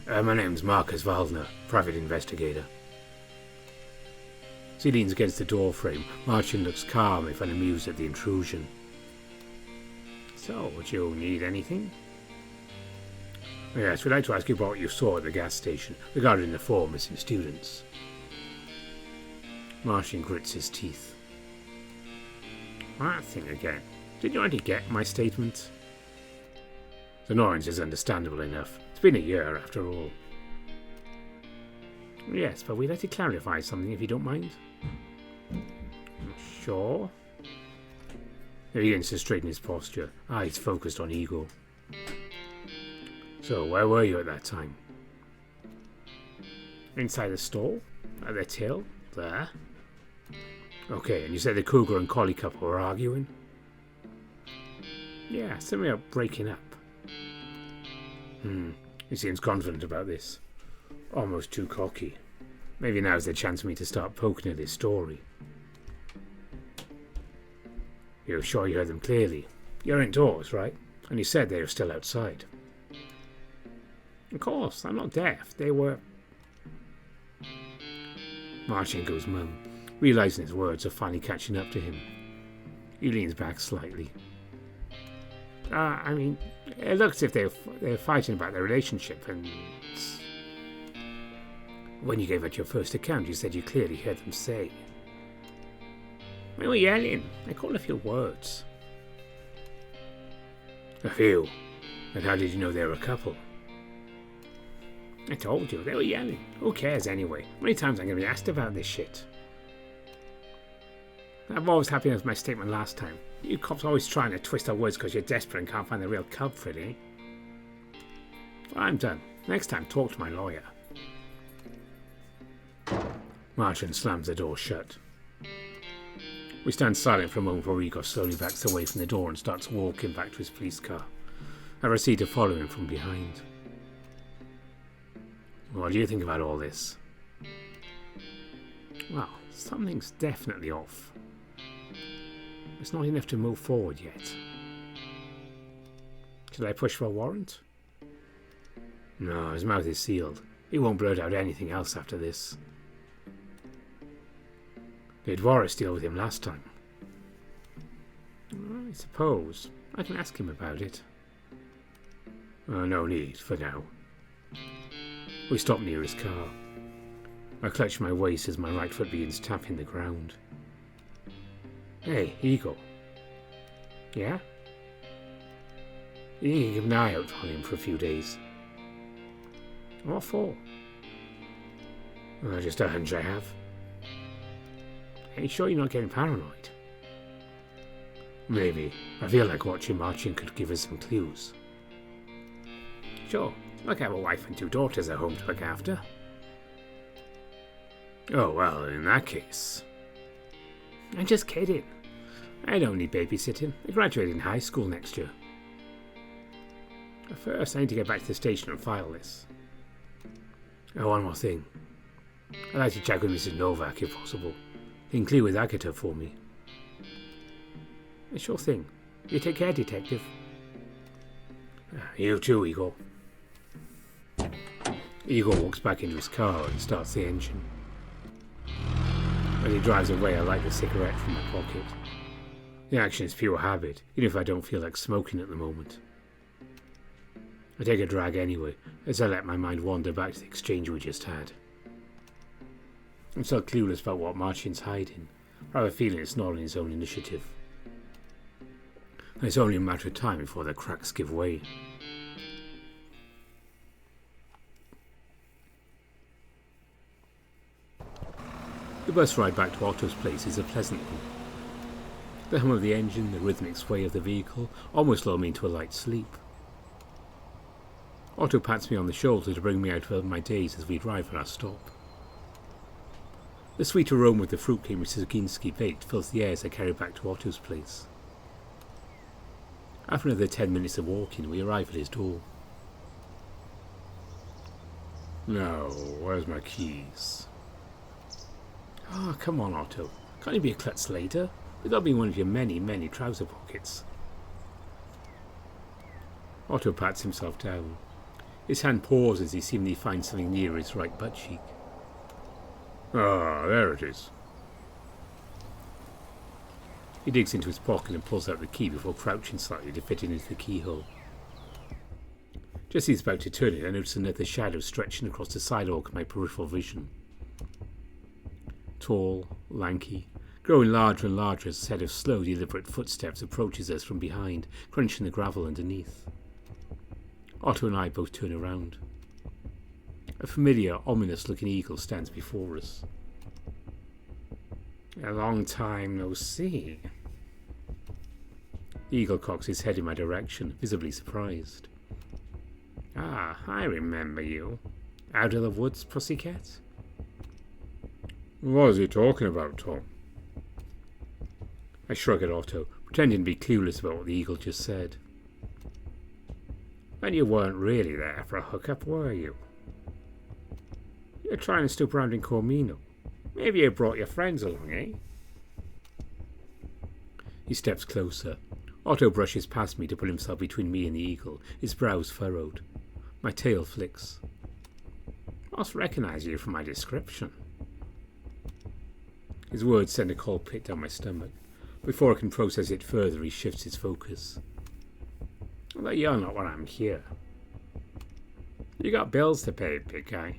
My name's Marcus Waldner, private investigator. As he leans against the door frame, Martin looks calm if unamused at the intrusion. So, would you need anything? Yes, we'd like to ask you about what you saw at the gas station regarding the 4 missing students. Martin grits his teeth. That thing again. Did you already get my statement? The annoyance is understandable enough. It's been a year after all. Yes, but we'd like to clarify something if you don't mind. Sure. He begins to straighten his posture, eyes focused on Igor. So, where were you at that time? Inside the stall? At the till? There? Okay, and you said the cougar and collie couple were arguing? Yeah, something about breaking up. He seems confident about this. Almost too cocky. Maybe now's the chance for me to start poking at his story. You're sure you heard them clearly? You're indoors, right? And you said they were still outside. Of course, I'm not deaf. They were... Martin goes mum, realising his words are finally catching up to him. He leans back slightly. I mean, it looks as if they're fighting about their relationship, and... When you gave out your first account, you said you clearly heard them say. They were yelling. I called a few words. A few? And how did you know they were a couple? I told you, they were yelling. Who cares anyway? How many times am I going to be asked about this shit? I'm always happy with my statement last time. You cops always trying to twist our words because you're desperate and can't find the real culprit, eh? Well, I'm done. Next time, talk to my lawyer. Martin slams the door shut. We stand silent for a moment before Igor slowly backs away from the door and starts walking back to his police car. I proceed to follow him from behind. What do you think about all this? Well, something's definitely off. It's not enough to move forward yet. Should I push for a warrant? No, his mouth is sealed. He won't blurt out anything else after this. Did Boris deal with him last time? I suppose. I can ask him about it. No need for now. We stop near his car. I clutch my waist as my right foot begins tapping the ground. Hey, Igor. Yeah? You can keep an eye out on him for a few days. What for? Just a hunch I have. Are you sure you're not getting paranoid? Maybe. I feel like watching Martin could give us some clues. Sure. Look, I have a wife and 2 daughters at home to look after. Oh, well, in that case... I'm just kidding. I don't need babysitting. I graduate in high school next year. First, I need to get back to the station and file this. Oh, one more thing. I'd like to check with Mrs. Novak if possible. You can clear with Agata for me. Sure thing. You take care, Detective. You too, Igor. Igor walks back into his car and starts the engine. As he drives away, I light the cigarette from my pocket. The action is pure habit, even if I don't feel like smoking at the moment. I take a drag anyway, as I let my mind wander back to the exchange we just had. I'm so clueless about what Martin's hiding. I have a feeling it's not on his own initiative. It's only a matter of time before the cracks give way. The bus ride back to Otto's place is a pleasant one. The hum of the engine, the rhythmic sway of the vehicle, almost lull me into a light sleep. Otto pats me on the shoulder to bring me out of my daze as we arrive at our stop. The sweet aroma of the fruitcake Mrs. Zuginski baked fills the air as I carry back to Otto's place. After another 10 minutes of walking, we arrive at his door. No, where's my keys? Oh, come on, Otto. Can't you be a klutz later? Without being one of your many, many trouser pockets. Otto pats himself down. His hand pauses as he seemingly finds something near his right butt cheek. Ah, there it is. He digs into his pocket and pulls out the key before crouching slightly to fit it into the keyhole. Just as he's about to turn it, I notice another shadow stretching across the sidewalk of my peripheral vision. Tall, lanky, growing larger and larger as a set of slow, deliberate footsteps approaches us from behind, crunching the gravel underneath. Otto and I both turn around. A familiar, ominous-looking eagle stands before us. A long time no see. The eagle cocks his head in my direction, visibly surprised. Ah, I remember you. Out of the woods, pussycat? What is he talking about, Tom? I shrug at Otto, pretending to be clueless about what the eagle just said. And you weren't really there for a hookup, were you? You're trying to stoop around in Cormino. Maybe you brought your friends along, eh? He steps closer. Otto brushes past me to put himself between me and the eagle, his brows furrowed. My tail flicks. Must recognize you from my description. His words send a cold pit down my stomach. Before I can process it further, he shifts his focus. But you're not why I'm here. You got bills to pay, big guy.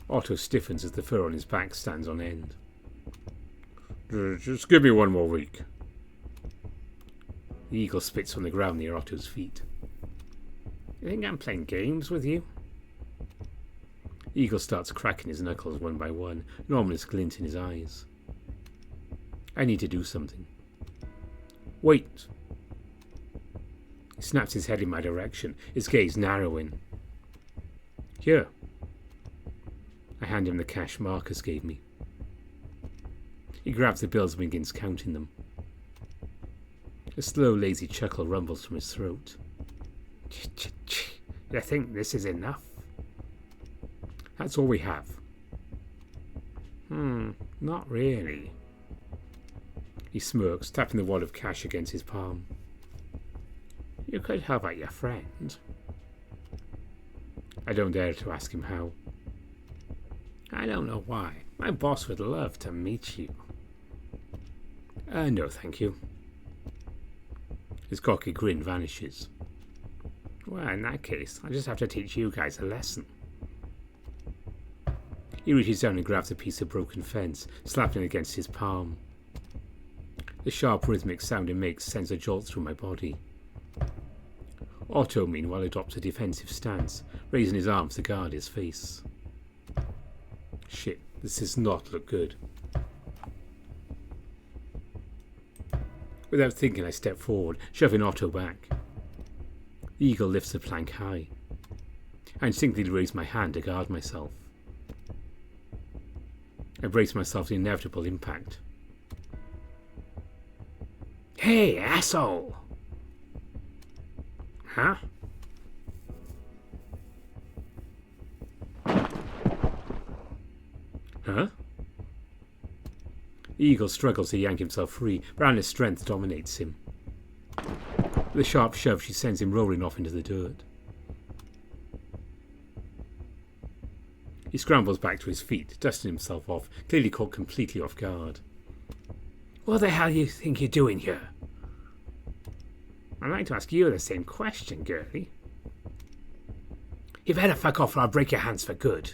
Otto stiffens as the fur on his back stands on end. Just give me one more week. The eagle spits on the ground near Otto's feet. You think I'm playing games with you? The eagle starts cracking his knuckles one by one, an ominous glint in his eyes. I need to do something. Wait! He snaps his head in my direction, his gaze narrowing. Here. I hand him the cash Marcus gave me. He grabs the bills and begins counting them. A slow, lazy chuckle rumbles from his throat. You think this is enough? That's all we have. Not really. He smirks, tapping the wad of cash against his palm. You could help out your friend. I don't dare to ask him how. I don't know why. My boss would love to meet you. No, thank you. His cocky grin vanishes. Well, in that case, I'll just have to teach you guys a lesson. He reaches down and grabs a piece of broken fence, slapping it against his palm. The sharp rhythmic sound it makes sends a jolt through my body. Otto, meanwhile, adopts a defensive stance, raising his arms to guard his face. Shit, this does not look good. Without thinking, I step forward, shoving Otto back. The eagle lifts the plank high. I instinctively raise my hand to guard myself. I brace myself for the inevitable impact. Hey, asshole! Huh? Huh? The eagle struggles to yank himself free, but Anna's strength dominates him. With a sharp shove, she sends him rolling off into the dirt. He scrambles back to his feet, dusting himself off, clearly caught completely off guard. What the hell do you think you're doing here? I'd like to ask you the same question, girlie. You better fuck off or I'll break your hands for good.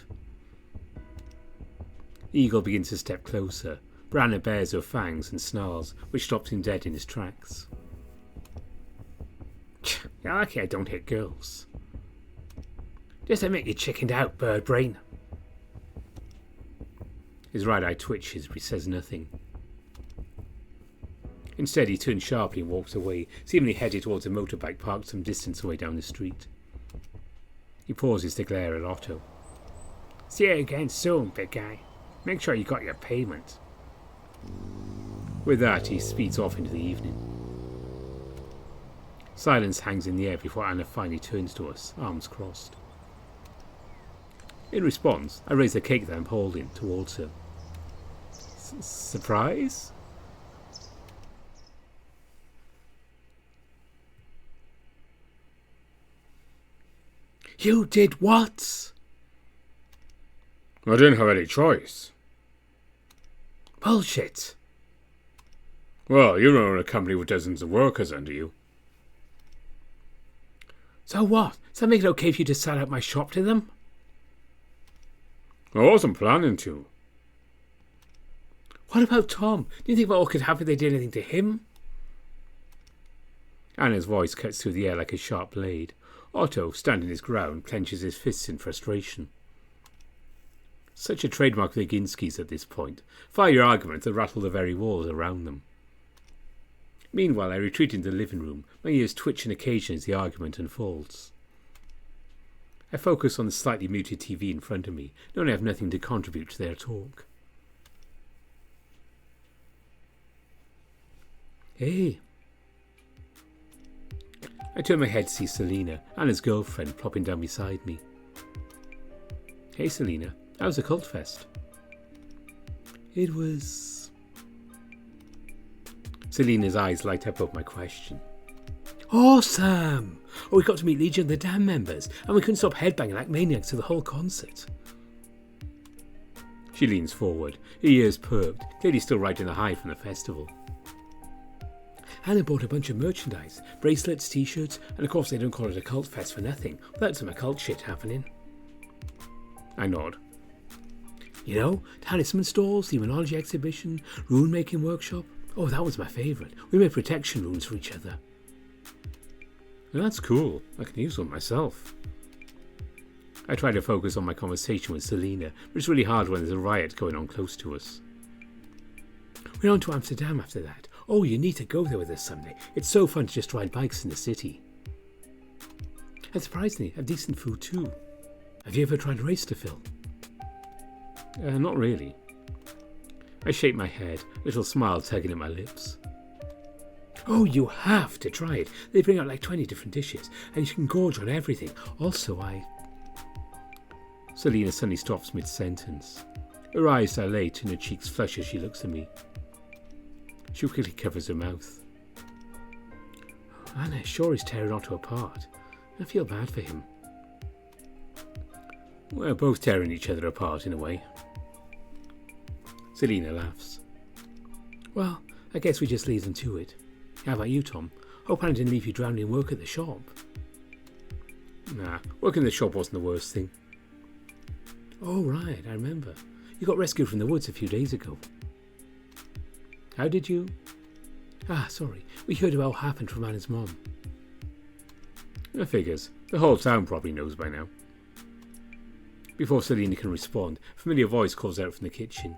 The eagle begins to step closer. Branna bares her fangs and snarls, which stops him dead in his tracks. You're lucky I don't hit girls. Just admit you chickened out, bird brain. His right eye twitches, but he says nothing. Instead, he turns sharply and walks away, seemingly headed towards a motorbike parked some distance away down the street. He pauses to glare at Otto. See you again soon, big guy. Make sure you got your payment. With that, he speeds off into the evening. Silence hangs in the air before Anna finally turns to us, arms crossed. In response, I raise the cake that I'm holding towards her. Surprise? You did what? I didn't have any choice. Bullshit. Well, you run a company with dozens of workers under you. So what? Does that make it okay if you just sell out my shop to them? I wasn't planning to. What about Tom? Do you think what could happen if they did anything to him? Anna's voice cuts through the air like a sharp blade. Otto, standing his ground, clenches his fists in frustration. Such a trademark of the Ginskys at this point. Fire your arguments that rattle the very walls around them. Meanwhile, I retreat into the living room, my ears twitching occasionally as the argument unfolds. I focus on the slightly muted TV in front of me, knowing I have nothing to contribute to their talk. Hey. I turn my head to see Selena, Anna's girlfriend, plopping down beside me. Hey Selena, how was the cult fest? It was... Selena's eyes light up over my question. Awesome! Oh, we got to meet Legion of the Damned members, and we couldn't stop headbanging like maniacs to the whole concert. She leans forward, her ears perked, clearly still riding the high from the festival. Anna bought a bunch of merchandise, bracelets, t-shirts, and of course they don't call it a cult fest for nothing. That's some occult shit happening. I nod. You know, talisman stalls, demonology exhibition, rune-making workshop. Oh, that was my favourite. We made protection runes for each other. That's cool. I can use one myself. I try to focus on my conversation with Selena, but it's really hard when there's a riot going on close to us. We're on to Amsterdam after that. Oh, you need to go there with us someday. It's so fun to just ride bikes in the city. And surprisingly, have decent food too. Have you ever tried race to fill? Not really. I shake my head, a little smile tugging at my lips. Oh, you have to try it. They bring out like 20 different dishes, and you can gorge on everything. Also, Selena suddenly stops mid-sentence. Her eyes dilate and her cheeks flush as she looks at me. She quickly covers her mouth. Anna sure is tearing Otto apart. I feel bad for him. We're both tearing each other apart in a way. Selena laughs. Well, I guess we just leave them to it. How about you, Tom? Hope I didn't leave you drowning in work at the shop. Nah, working in the shop wasn't the worst thing. Oh, right, I remember. You got rescued from the woods a few days ago. How did you? Sorry. We heard about what happened from Anna's mom. Figures. The whole town probably knows by now. Before Selena can respond, a familiar voice calls out from the kitchen.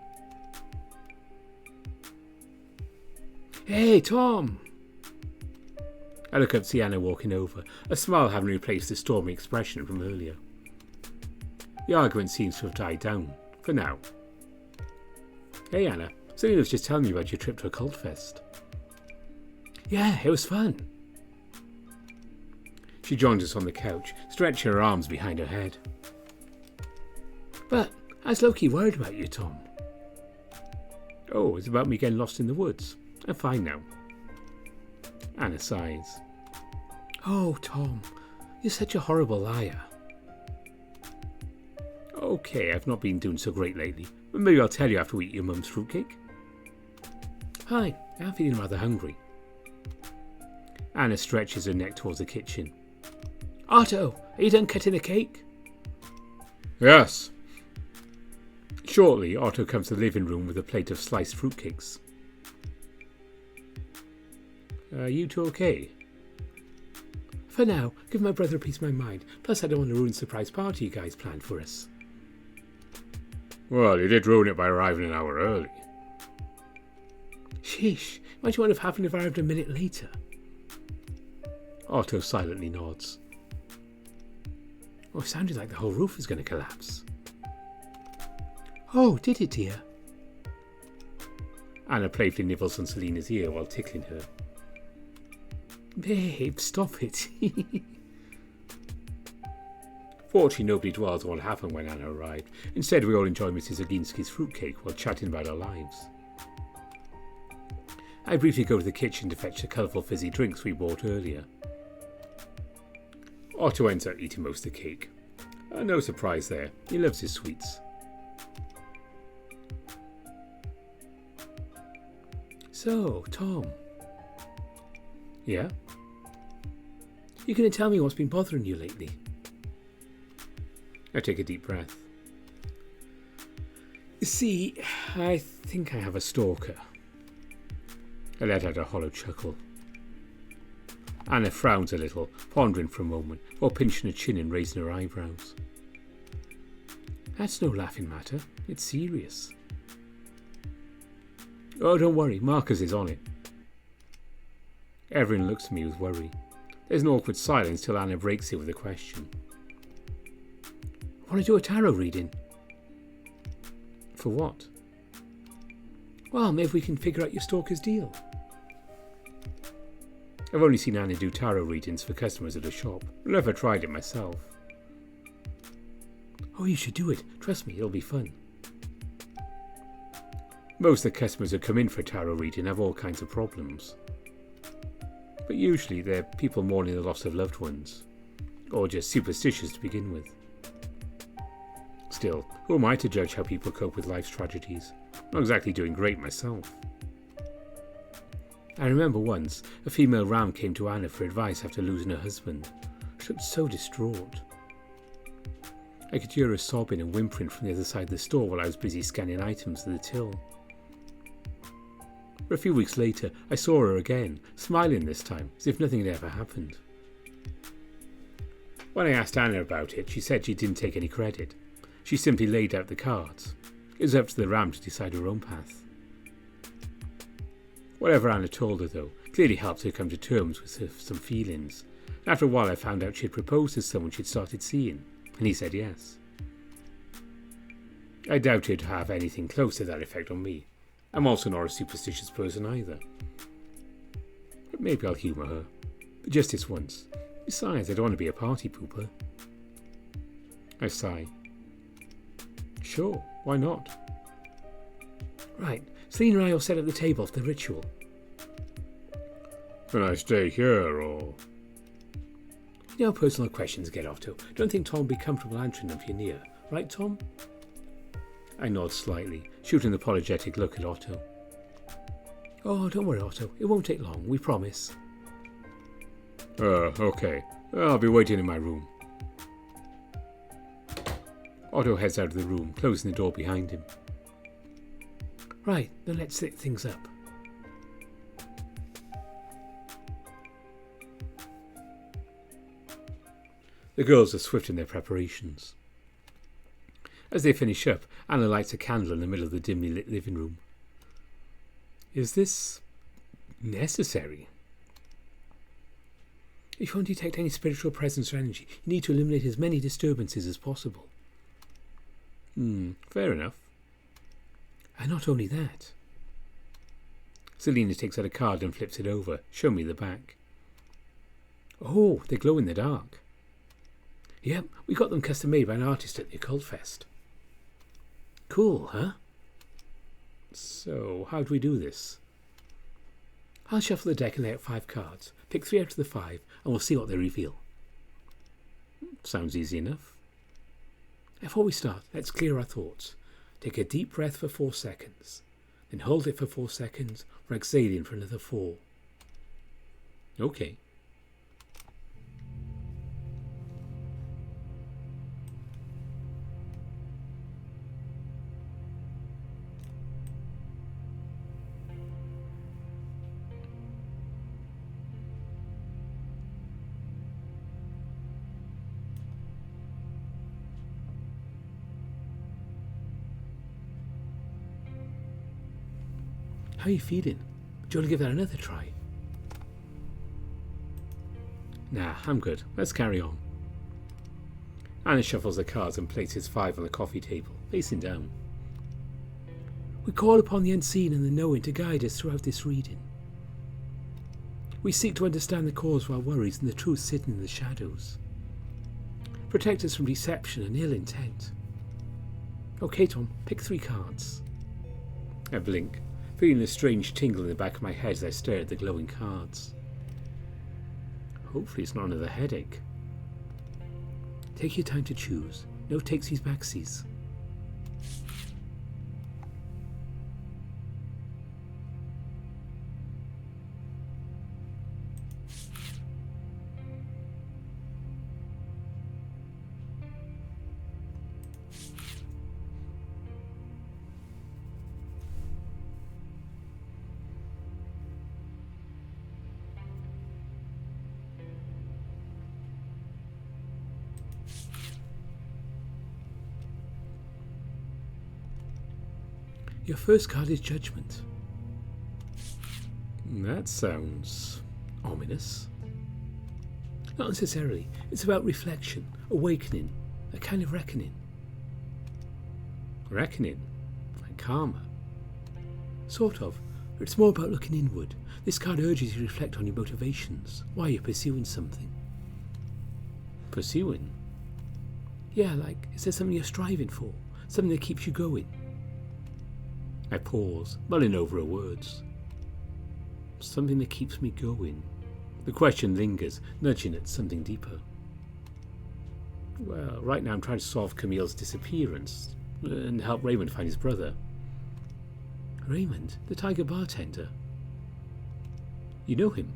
Hey, Tom! I look up to see Anna walking over, a smile having replaced the stormy expression from earlier. The argument seems to have died down, for now. Hey, Anna. Selena was just telling me about your trip to a cult fest. Yeah, it was fun. She joins us on the couch, stretching her arms behind her head. But I was low-key worried about you, Tom. Oh, it's about me getting lost in the woods. I'm fine now. Anna sighs. Oh, Tom, you're such a horrible liar. Okay, I've not been doing so great lately, but maybe I'll tell you after we eat your mum's fruitcake. Hi, I'm feeling rather hungry. Anna stretches her neck towards the kitchen. Otto, are you done cutting the cake? Yes. Shortly, Otto comes to the living room with a plate of sliced fruitcakes. Are you two okay? For now, give my brother a piece of my mind. Plus, I don't want to ruin the surprise party you guys planned for us. Well, you did ruin it by arriving an hour early. Sheesh, might you want to have happened if I arrived a minute later? Otto silently nods. Oh, it sounded like the whole roof was going to collapse. Oh, did it, dear? Anna playfully nibbles on Selena's ear while tickling her. Babe, stop it. Fortunately, nobody dwells on what happened when Anna arrived. Instead, we all enjoy Mrs. Oginski's fruitcake while chatting about our lives. I briefly go to the kitchen to fetch the colourful fizzy drinks we bought earlier. Otto ends up eating most of the cake. No surprise there, he loves his sweets. So, Tom. Yeah? You gonna tell me what's been bothering you lately? I take a deep breath. You see, I think I have a stalker. I let out a hollow chuckle. Anna frowns a little, pondering for a moment, while pinching her chin and raising her eyebrows. That's no laughing matter. It's serious. Oh, don't worry. Marcus is on it. Everyone looks at me with worry. There's an awkward silence till Anna breaks it with a question. Want to do a tarot reading? For what? Well, maybe we can figure out your stalker's deal. I've only seen Anna do tarot readings for customers at a shop. I've never tried it myself. Oh, you should do it. Trust me, it'll be fun. Most of the customers who come in for tarot reading have all kinds of problems. But usually they're people mourning the loss of loved ones, or just superstitious to begin with. Still, who am I to judge how people cope with life's tragedies? I'm not exactly doing great myself. I remember once, a female ram came to Anna for advice after losing her husband. She looked so distraught. I could hear her sobbing and whimpering from the other side of the store while I was busy scanning items at the till. But a few weeks later, I saw her again, smiling this time, as if nothing had ever happened. When I asked Anna about it, she said she didn't take any credit. She simply laid out the cards. It was up to the ram to decide her own path. Whatever Anna told her, though, clearly helped her come to terms with some feelings. After a while I found out she'd proposed to someone she'd started seeing, and he said yes. I doubt he'd have anything close to that effect on me. I'm also not a superstitious person either. But maybe I'll humour her. But just this once. Besides, I don't want to be a party pooper. I sigh. Sure, why not? Right, Cienie and I will set up the table for the ritual. Can I stay here, or...? No personal questions, get Otto. Don't think Tom will be comfortable answering them if you're near. Right, Tom? I nod slightly, shooting an apologetic look at Otto. Oh, don't worry, Otto. It won't take long, we promise. Okay. I'll be waiting in my room. Otto heads out of the room, closing the door behind him. Right, then let's set things up. The girls are swift in their preparations. As they finish up, Anna lights a candle in the middle of the dimly lit living room. Is this necessary? If you want to detect any spiritual presence or energy, you need to eliminate as many disturbances as possible. Fair enough. And not only that. Selena takes out a card and flips it over. Show me the back. Oh, they glow in the dark. Yep, we got them custom made by an artist at the Occult Fest. Cool, huh? So, how do we do this? I'll shuffle the deck and lay out 5 cards. Pick 3 out of the 5, and we'll see what they reveal. Sounds easy enough. Before we start, let's clear our thoughts. Take a deep breath for 4 seconds. Then hold it for 4 seconds, or exhaling for another 4. Okay. How are you feeling? Do you want to give that another try? Nah, I'm good. Let's carry on. Anna shuffles the cards and places 5 on the coffee table, facing down. We call upon the unseen and the knowing to guide us throughout this reading. We seek to understand the cause of our worries and the truth hidden in the shadows. Protect us from deception and ill intent. Okay, Tom, pick 3 cards. I blink, feeling a strange tingle in the back of my head as I stare at the glowing cards. Hopefully it's not another headache. Take your time to choose. No takesies backsies. Your first card is Judgment. That sounds ominous. Not necessarily. It's about reflection, awakening, a kind of reckoning. Reckoning? Like karma? Sort of, but it's more about looking inward. This card urges you to reflect on your motivations, why you're pursuing something. Pursuing? Yeah, like, is there something you're striving for? Something that keeps you going? I pause, mulling over her words. Something that keeps me going. The question lingers, nudging at something deeper. Well, right now I'm trying to solve Camille's disappearance and help Raymond find his brother. Raymond, the tiger bartender. You know him?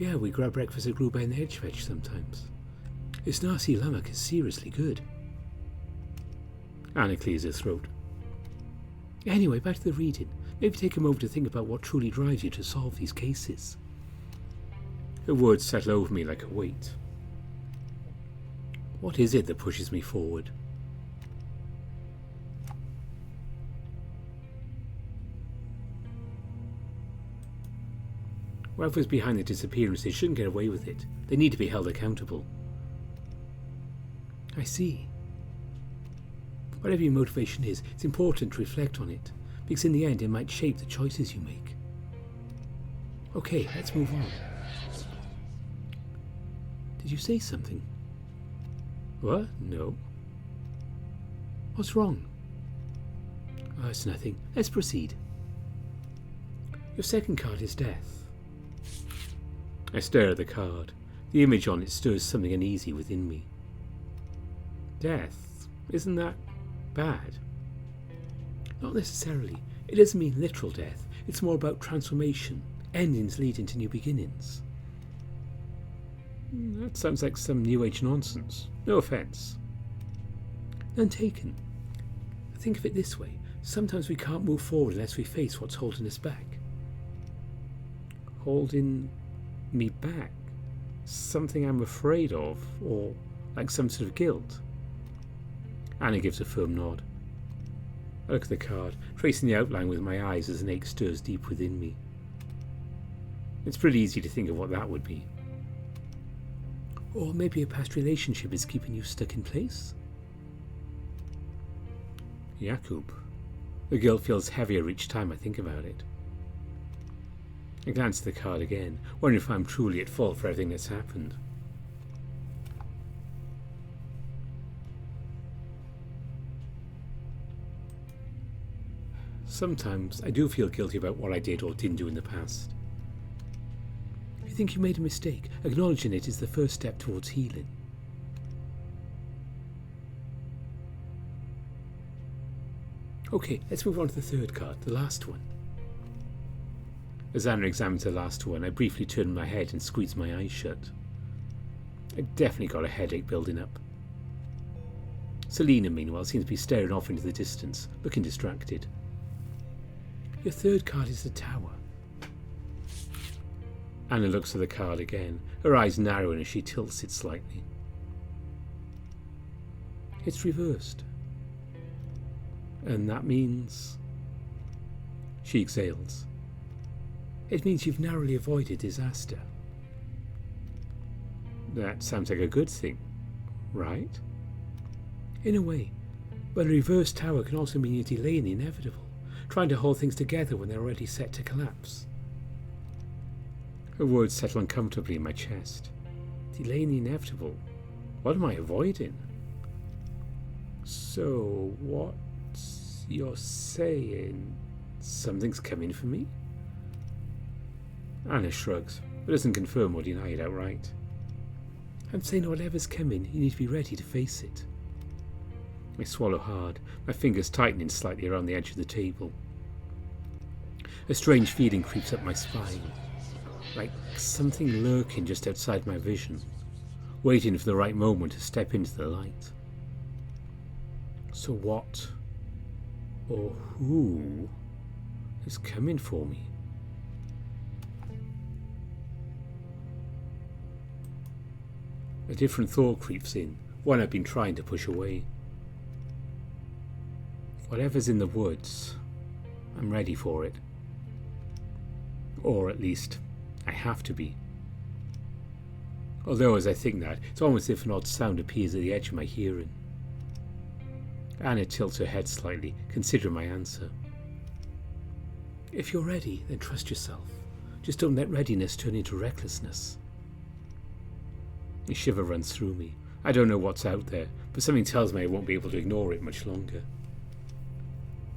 Yeah, we grab breakfast at Gruber and Edgeveg sometimes. His nasi lemak is seriously good. Anna clears her throat. Anyway, back to the reading. Maybe take a moment to think about what truly drives you to solve these cases. Her words settle over me like a weight. What is it that pushes me forward? Whoever's behind the disappearances shouldn't get away with it. They need to be held accountable. I see. Whatever your motivation is, it's important to reflect on it, because in the end it might shape the choices you make. Okay, let's move on. Did you say something? What? No. What's wrong? Oh, it's nothing. Let's proceed. Your second card is Death. I stare at the card. The image on it stirs something uneasy within me. Death? Isn't that bad? Not necessarily. It doesn't mean literal death. It's more about transformation. Endings leading to new beginnings. That sounds like some New Age nonsense. No offence. None taken. Think of it this way. Sometimes we can't move forward unless we face what's holding us back. Holding me back? Something I'm afraid of? Or like some sort of guilt? Anna gives a firm nod. I look at the card, tracing the outline with my eyes as an ache stirs deep within me. It's pretty easy to think of what that would be. Or maybe a past relationship is keeping you stuck in place? Jakub. The guilt feels heavier each time I think about it. I glance at the card again, wondering if I'm truly at fault for everything that's happened. Sometimes I do feel guilty about what I did or didn't do in the past. If you think you made a mistake, acknowledging it is the first step towards healing. Okay, let's move on to the third card, the last one. As Anna examines the last one, I briefly turn my head and squeeze my eyes shut. I definitely got a headache building up. Selena, meanwhile, seems to be staring off into the distance, looking distracted. Your third card is the Tower. Anna looks at the card again, her eyes narrowing as she tilts it slightly. It's reversed. And that means... She exhales. It means you've narrowly avoided disaster. That sounds like a good thing, right? In a way. But a reversed tower can also mean you're delaying the inevitable, trying to hold things together when they're already set to collapse. Her words settle uncomfortably in my chest. Delaying the inevitable. What am I avoiding? So, what you're saying? Something's coming for me? Anna shrugs, but doesn't confirm or deny it outright. I'm saying whatever's coming, you need to be ready to face it. I swallow hard, my fingers tightening slightly around the edge of the table. A strange feeling creeps up my spine, like something lurking just outside my vision, waiting for the right moment to step into the light. So what, or who, is coming for me? A different thought creeps in, one I've been trying to push away. Whatever's in the woods, I'm ready for it. Or at least, I have to be. Although as I think that, it's almost as if an odd sound appears at the edge of my hearing. Anna tilts her head slightly, considering my answer. If you're ready, then trust yourself. Just don't let readiness turn into recklessness. A shiver runs through me. I don't know what's out there, but something tells me I won't be able to ignore it much longer.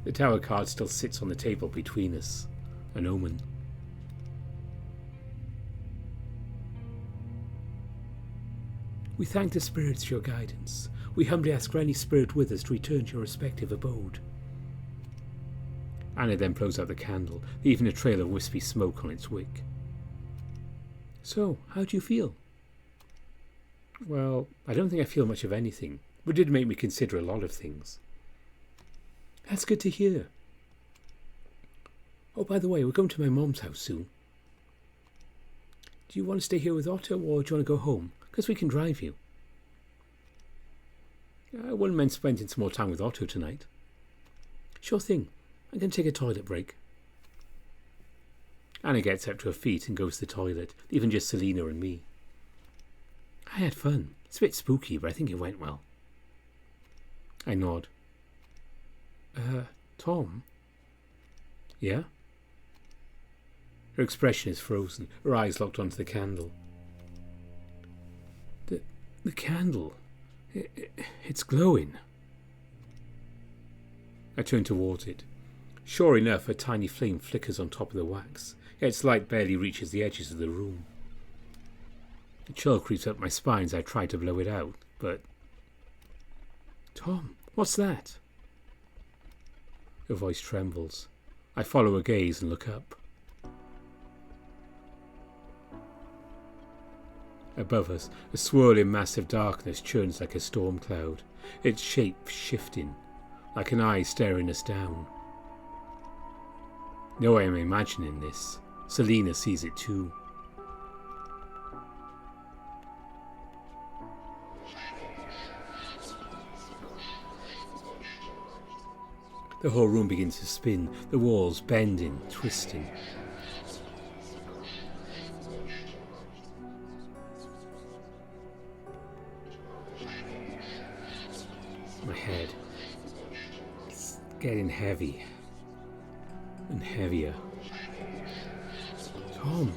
The tower card still sits on the table between us, an omen. We thank the spirits for your guidance. We humbly ask for any spirit with us to return to your respective abode. Anna then blows out the candle, leaving a trail of wispy smoke on its wick. So, how do you feel? Well, I don't think I feel much of anything, but it did make me consider a lot of things. That's good to hear. Oh, by the way, we're going to my mom's house soon. Do you want to stay here with Otto, or do you want to go home? Because we can drive you. I wouldn't mind spending some more time with Otto tonight. Sure thing. I'm going to take a toilet break. Anna gets up to her feet and goes to the toilet, leaving just Selena and me. I had fun. It's a bit spooky, but I think it went well. I nod. Tom? Yeah? Her expression is frozen, her eyes locked onto the candle. The candle. It's glowing. I turn towards it. Sure enough, a tiny flame flickers on top of the wax, yet its light barely reaches the edges of the room. A chill creeps up my spine as I try to blow it out, but... Tom, what's that? Her voice trembles. I follow her gaze and look up. Above us, a swirling mass of darkness churns like a storm cloud, its shape shifting, like an eye staring us down. No, I am imagining this. Selena sees it too. The whole room begins to spin, the walls bending, twisting. My head, it's getting heavy and heavier. Tom.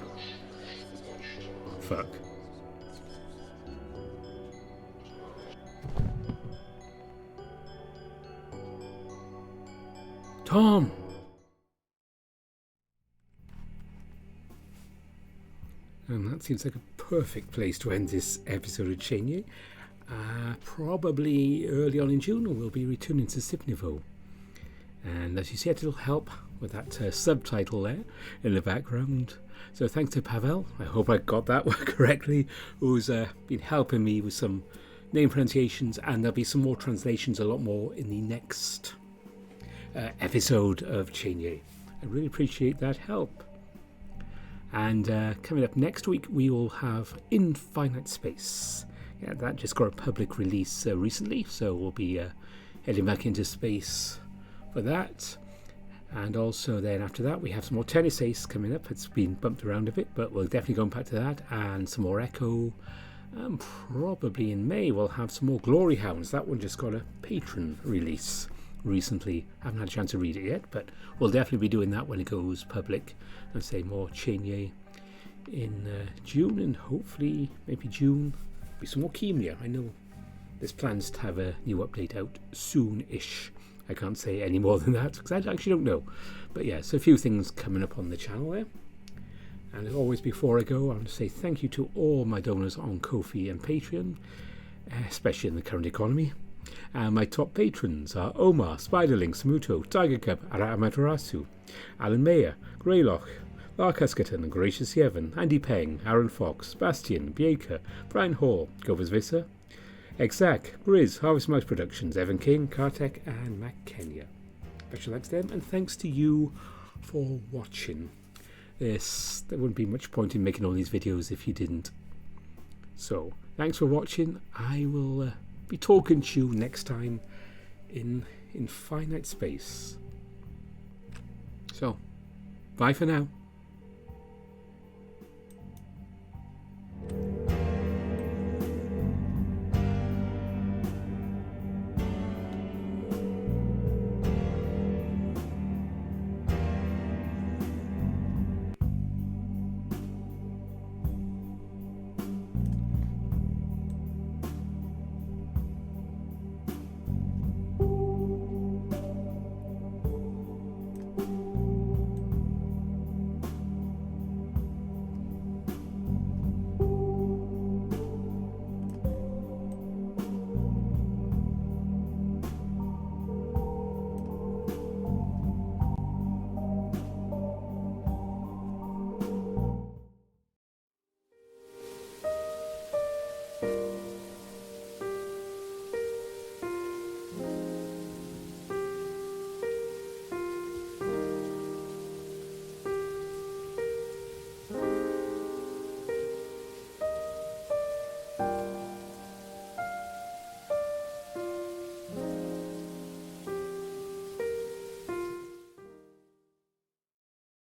Fuck. Tom! And that seems like a perfect place to end this episode of Cienie. Probably early on in June we'll be returning to Sipnivo. And as you see, it'll help with that subtitle there in the background. So thanks to Paweł, I hope I got that one correctly, who's been helping me with some name pronunciations, and there'll be some more translations, a lot more in the next episode of Cienie. I really appreciate that help. And coming up next week, we will have Infinite Space. Yeah, that just got a public release recently, so we'll be heading back into space for that. And also then after that, we have some more Tennis Ace coming up. It's been bumped around a bit, but we'll definitely go back to that. And some more Echo. And probably in May, we'll have some more Glory Hounds. That one just got a patron release recently. Haven't had a chance to read it yet, but we'll definitely be doing that when it goes public. I'd say more Cienie in June, and hopefully maybe June be some more Cienie. I know there's plans to have a new update out soon-ish. I can't say any more than that because I actually don't know. But yeah, so a few things coming up on the channel there. And as always, before I go, I want to say thank you to all my donors on Ko-fi and Patreon, especially in the current economy. And my top patrons are Omar, Spiderling, Samuto, Tiger Cub, Amaterasu, Alan Mayer, Greylock, Lark Huskerton and Gracious Yevon, Andy Peng, Aaron Fox, Bastian, Bieker, Brian Hall, Govers Visser, Exact, Grizz, Harvest Mouse Productions, Evan King, Kartek and Mac Kenya. Special thanks to them and thanks to you for watching. There wouldn't be much point in making all these videos if you didn't. So, thanks for watching. I will be talking to you next time in Finite Space. So, bye for now.